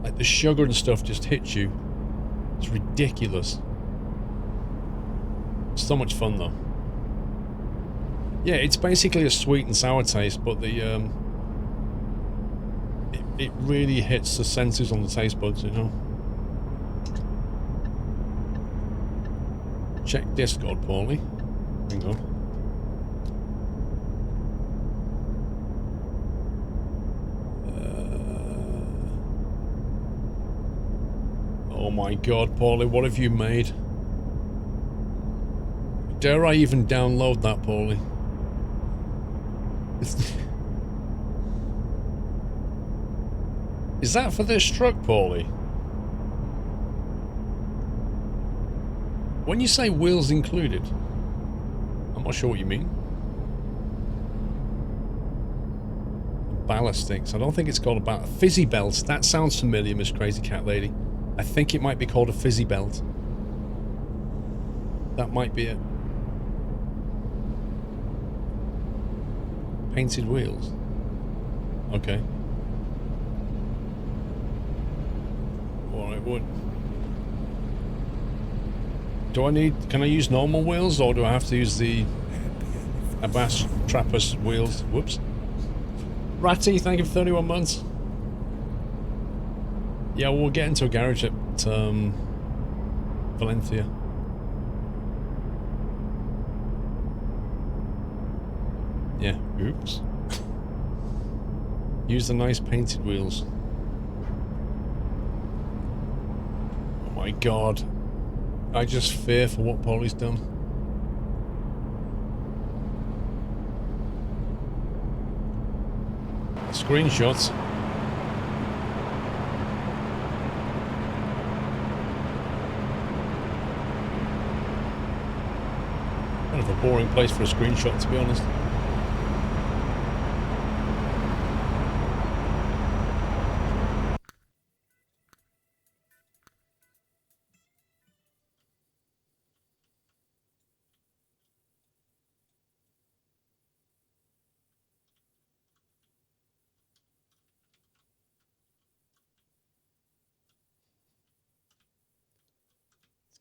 Like the sugar and stuff just hits you. It's ridiculous. So much fun though. Yeah, it's basically a sweet and sour taste, but the it really hits the senses on the taste buds, you know. Check Discord, Paulie. Hang on. Oh my god, Paulie, what have you made? Dare I even download that, Paulie? Is that for this truck, Paulie? When you say wheels included, I'm not sure what you mean. Ballastics. I don't think it's called a ballast. Fizzy belt. That sounds familiar, Miss Crazy Cat Lady. I think it might be called a fizzy belt. That might be it. Painted wheels. Okay. Alright, what? Do I need... Can I use normal wheels, or do I have to use the Abbas Trappers wheels? Whoops. Ratty, thank you for 31 months. Yeah, we'll get into a garage at Valencia. Yeah, oops. Use the nice painted wheels. Oh my god. I just fear for what Paulie's done. Screenshots. Kind of a boring place for a screenshot, to be honest.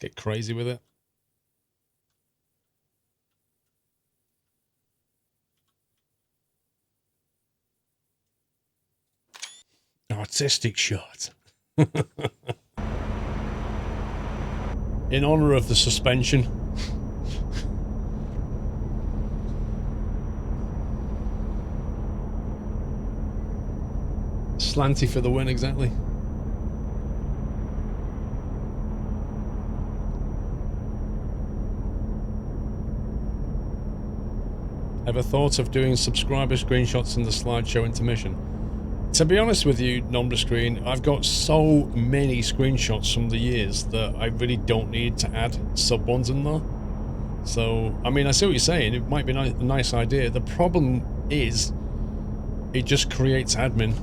Get crazy with it. Artistic shot. In honor of the suspension. Slanty for the win, exactly. Ever thought of doing subscriber screenshots in the slideshow intermission? To be honest with you, Screen, I've got so many screenshots from the years that I really don't need to add sub ones in there. So, I mean, I see what you're saying. It might be a nice idea. The problem is, it just creates admin.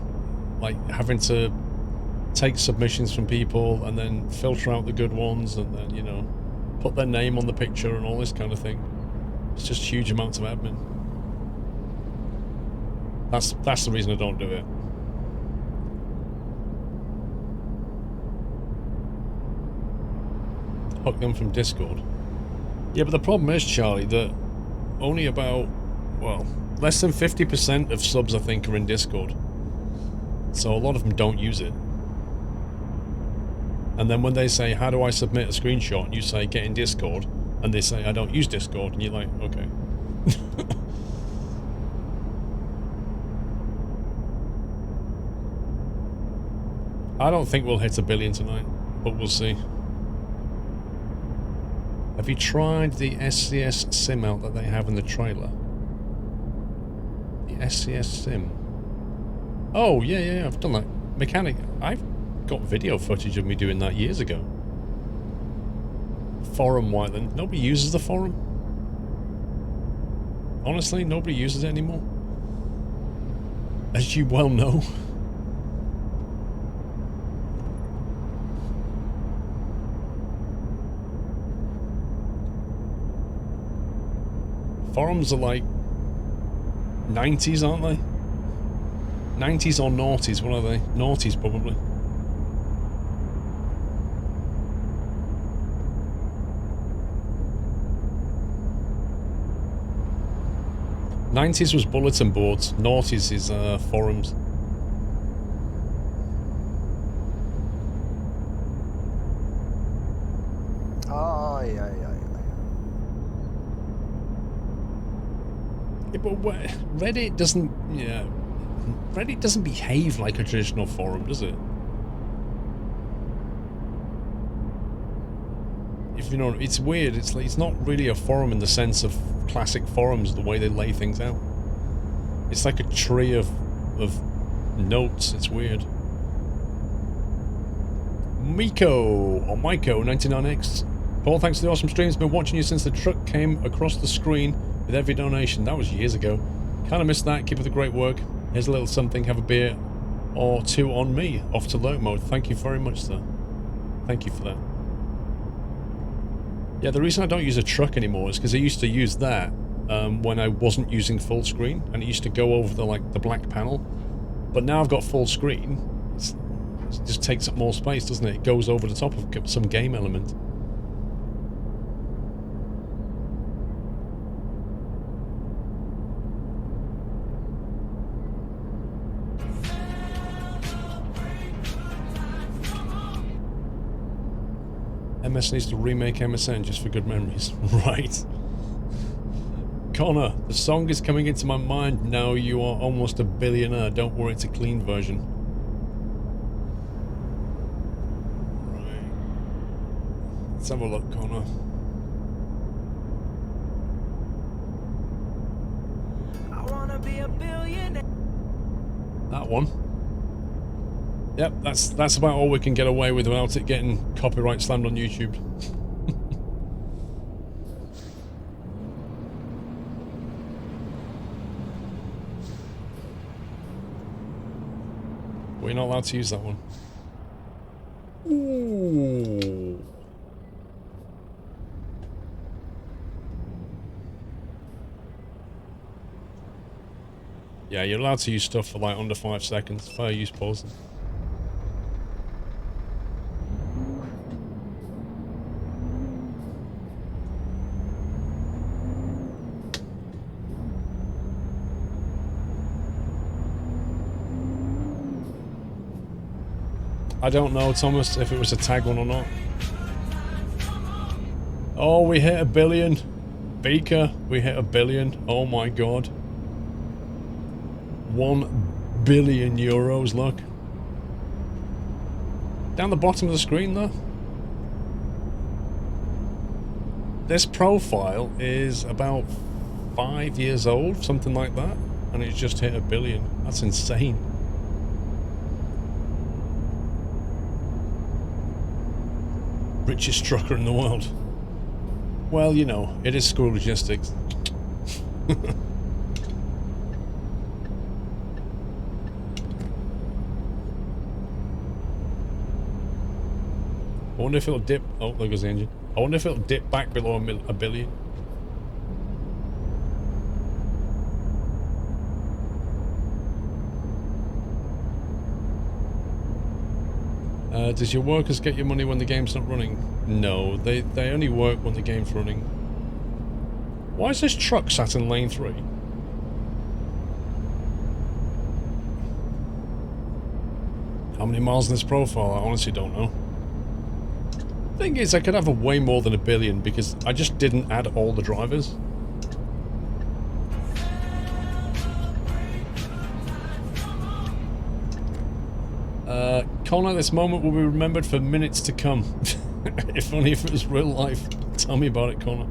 Like, having to take submissions from people and then filter out the good ones and then, you know, put their name on the picture and all this kind of thing. It's just huge amounts of admin. That's the reason I don't do it. Hook them from Discord. Yeah, but the problem is, Charlie, that only about, well, less than 50% of subs, I think, are in Discord. So a lot of them don't use it. And then when they say, how do I submit a screenshot? And you say, get in Discord. And they say, I don't use Discord. And you're like, okay. I don't think we'll hit 1 billion tonight, but we'll see. Have you tried the SCS sim out that they have in the trailer? The SCS sim. Oh, yeah, I've done that. Mechanic. I've got video footage of me doing that years ago. Forum white then. Nobody uses the forum. Honestly, nobody uses it anymore. As you well know. Forums are like 90s, aren't they? 90s or noughties, what are they? Noughties, probably. '90s was bulletin boards. Noughties is forums. Yeah, but Reddit doesn't. Yeah, Reddit doesn't behave like a traditional forum, does it? If you know, it's weird. It's like, it's not really a forum in the sense of classic forums, the way they lay things out. It's like a tree of notes. It's weird. Miko or Myko 99X. Paul, thanks for the awesome streams. Been watching you since the truck came across the screen with every donation. That was years ago. Kind of missed that. Keep up the great work. Here's a little something. Have a beer or two on me. Off to lurk mode. Thank you very much, sir. Thank you for that. Yeah, the reason I don't use a truck anymore is because I used to use that when I wasn't using full screen, and it used to go over the black panel. But now I've got full screen. It just takes up more space, doesn't it? It goes over the top of some game element. MS needs to remake MSN just for good memories. Right. Connor, the song is coming into my mind now. You are almost a billionaire. Don't worry, it's a clean version. Right. Let's have a look, Connor. I wanna be a billionaire. That one. Yep, that's about all we can get away with without it getting copyright slammed on YouTube. We're not allowed to use that one. Ooh. Yeah, you're allowed to use stuff for like under 5 seconds. Fair use pausing. I don't know, Thomas, if it was a tag one or not. Oh, we hit 1 billion. Beaker, we hit 1 billion. Oh my god. 1 billion euros, look. Down the bottom of the screen, though. This profile is about 5 years old, something like that. And it's just hit 1 billion. That's insane. Richest trucker in the world. Well, you know, it is Squirrel Logistics. I wonder if it'll dip. Oh, there goes the engine. I wonder if it'll dip back below 1 billion. Does your workers get your money when the game's not running? No, they only work when the game's running. Why is this truck sat in lane 3? How many miles in this profile? I honestly don't know. Thing is, I could have a way more than 1 billion because I just didn't add all the drivers. Connor, this moment will be remembered for minutes to come. If only if it was real life. Tell me about it, Connor.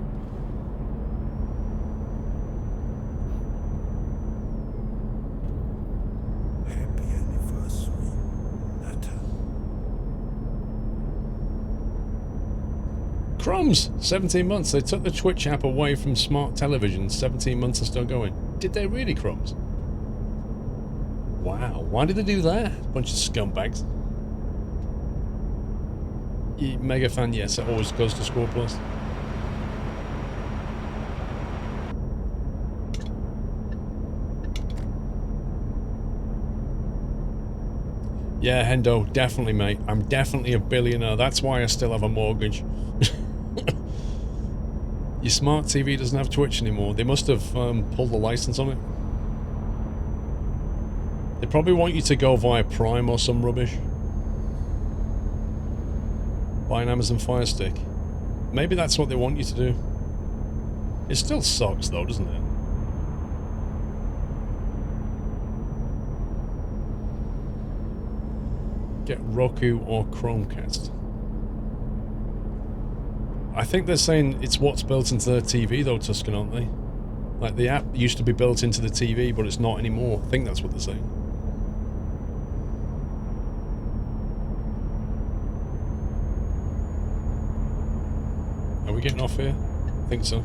Happy anniversary, Nata. Crumbs! 17 months. They took the Twitch app away from smart televisions. 17 months are still going. Did they really, Crumbs? Wow, why did they do that? Bunch of scumbags. Mega fan, yes, it always goes to SquirrelPlus. Yeah, Hendo, definitely, mate. I'm definitely a billionaire. That's why I still have a mortgage. Your smart TV doesn't have Twitch anymore. They must have pulled the license on it. They probably want you to go via Prime or some rubbish. Buy an Amazon Fire Stick. Maybe that's what they want you to do. It still sucks though, doesn't it? Get Roku or Chromecast. I think they're saying it's what's built into their TV though, Tuscan, aren't they? Like the app used to be built into the TV, but it's not anymore. I think that's what they're saying. Are we getting off here? I think so.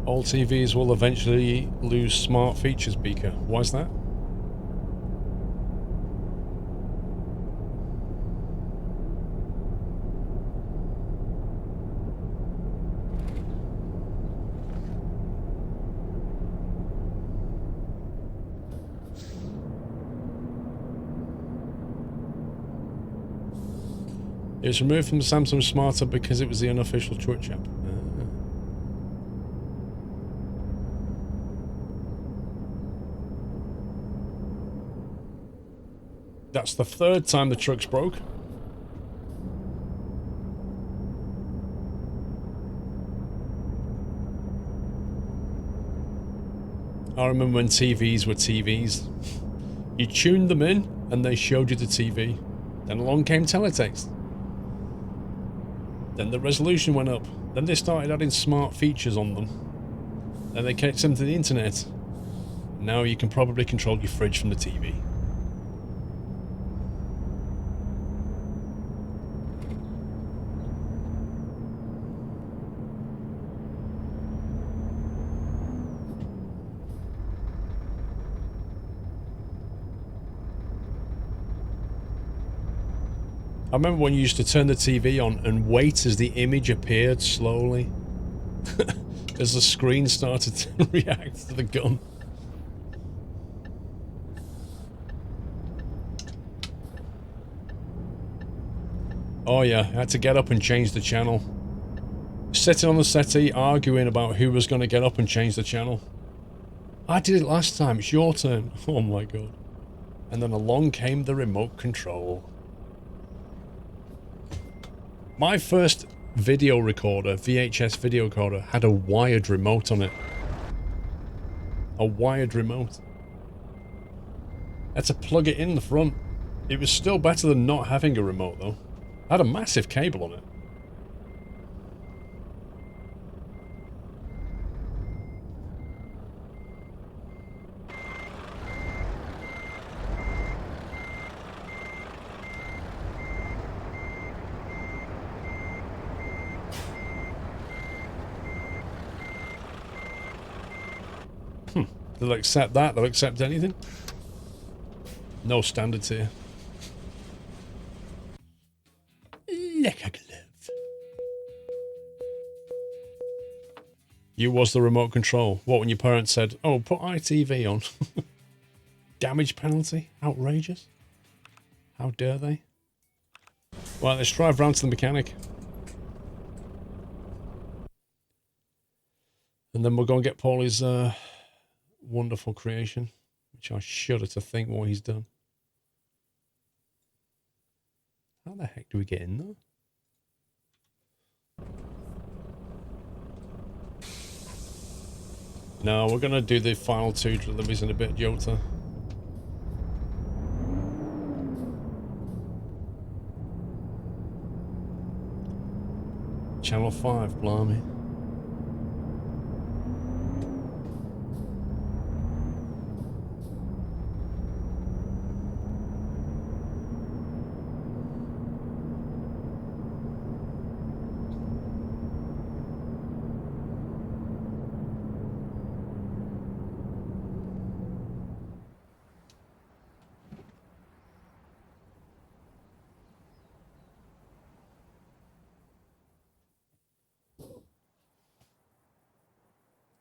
All TVs will eventually lose smart features, Beaker. Why's that? It was removed from the Samsung Smart Hub because it was the unofficial Twitch app. That's the third time the truck's broke. I remember when TVs were TVs. You tuned them in and they showed you the TV. Then along came teletext. Then the resolution went up. Then they started adding smart features on them. Then they connected them to the internet. Now you can probably control your fridge from the TV. I remember when you used to turn the TV on and wait as the image appeared slowly. As the screen started to react to the gun. Oh yeah, I had to get up and change the channel. Sitting on the settee arguing about who was going to get up and change the channel. I did it last time, it's your turn. Oh my god. And then along came the remote control. My first video recorder, VHS video recorder, had a wired remote on it. A wired remote. I had to plug it in the front. It was still better than not having a remote though. I had a massive cable on it. They'll accept that, they'll accept anything. No standards here. Like a glove. You was the remote control. What, when your parents said, oh, put ITV on? Damage penalty? Outrageous. How dare they? Well, let's drive round to the mechanic. And then we'll go and get Paulie's wonderful creation, which I shudder to think what he's done. How the heck do we get in there? No, we're going to do the final 2 deliveries in a bit, Jota. Channel 5, blimey.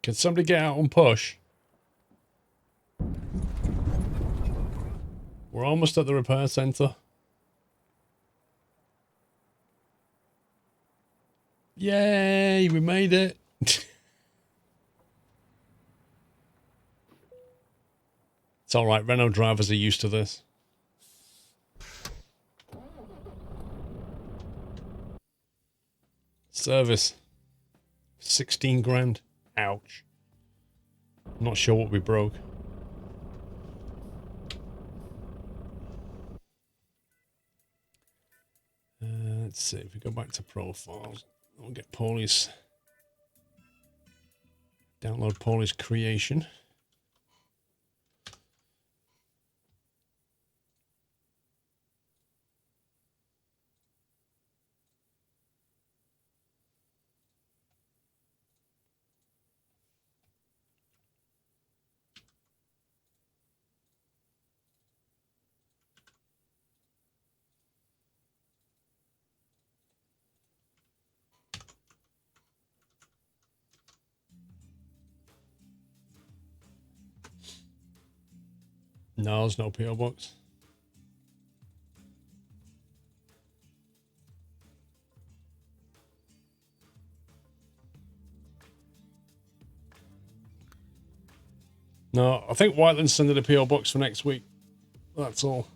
Can somebody get out and push? We're almost at the repair centre. Yay, we made it. It's alright, Renault drivers are used to this. Service. 16 grand. Ouch. Not sure what we broke. Let's see, if we go back to profiles, we'll get Paulie's... Download Paulie's creation. No, there's no PO box. No, I think Whiteland's sending a PO box for next week. That's all.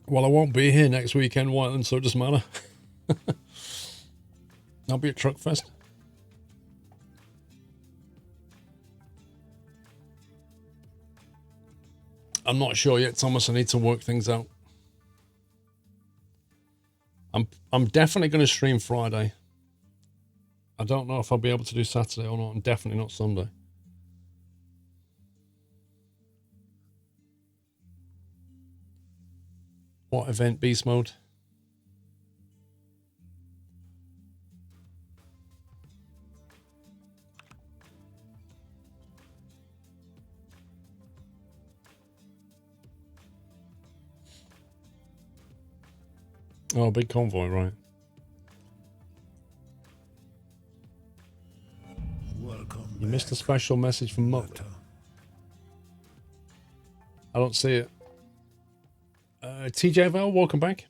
Well, I won't be here next weekend, Whiteland, so it doesn't matter. I'll be at Truckfest. I'm not sure yet, Thomas. I need to work things out. I'm definitely going to stream Friday. I don't know if I'll be able to do Saturday or not, and definitely not Sunday. What event? Beast mode? Oh, big convoy, right. Welcome You missed a back, special message from Mutt. Nutter. I don't see it. TJ Val, welcome back.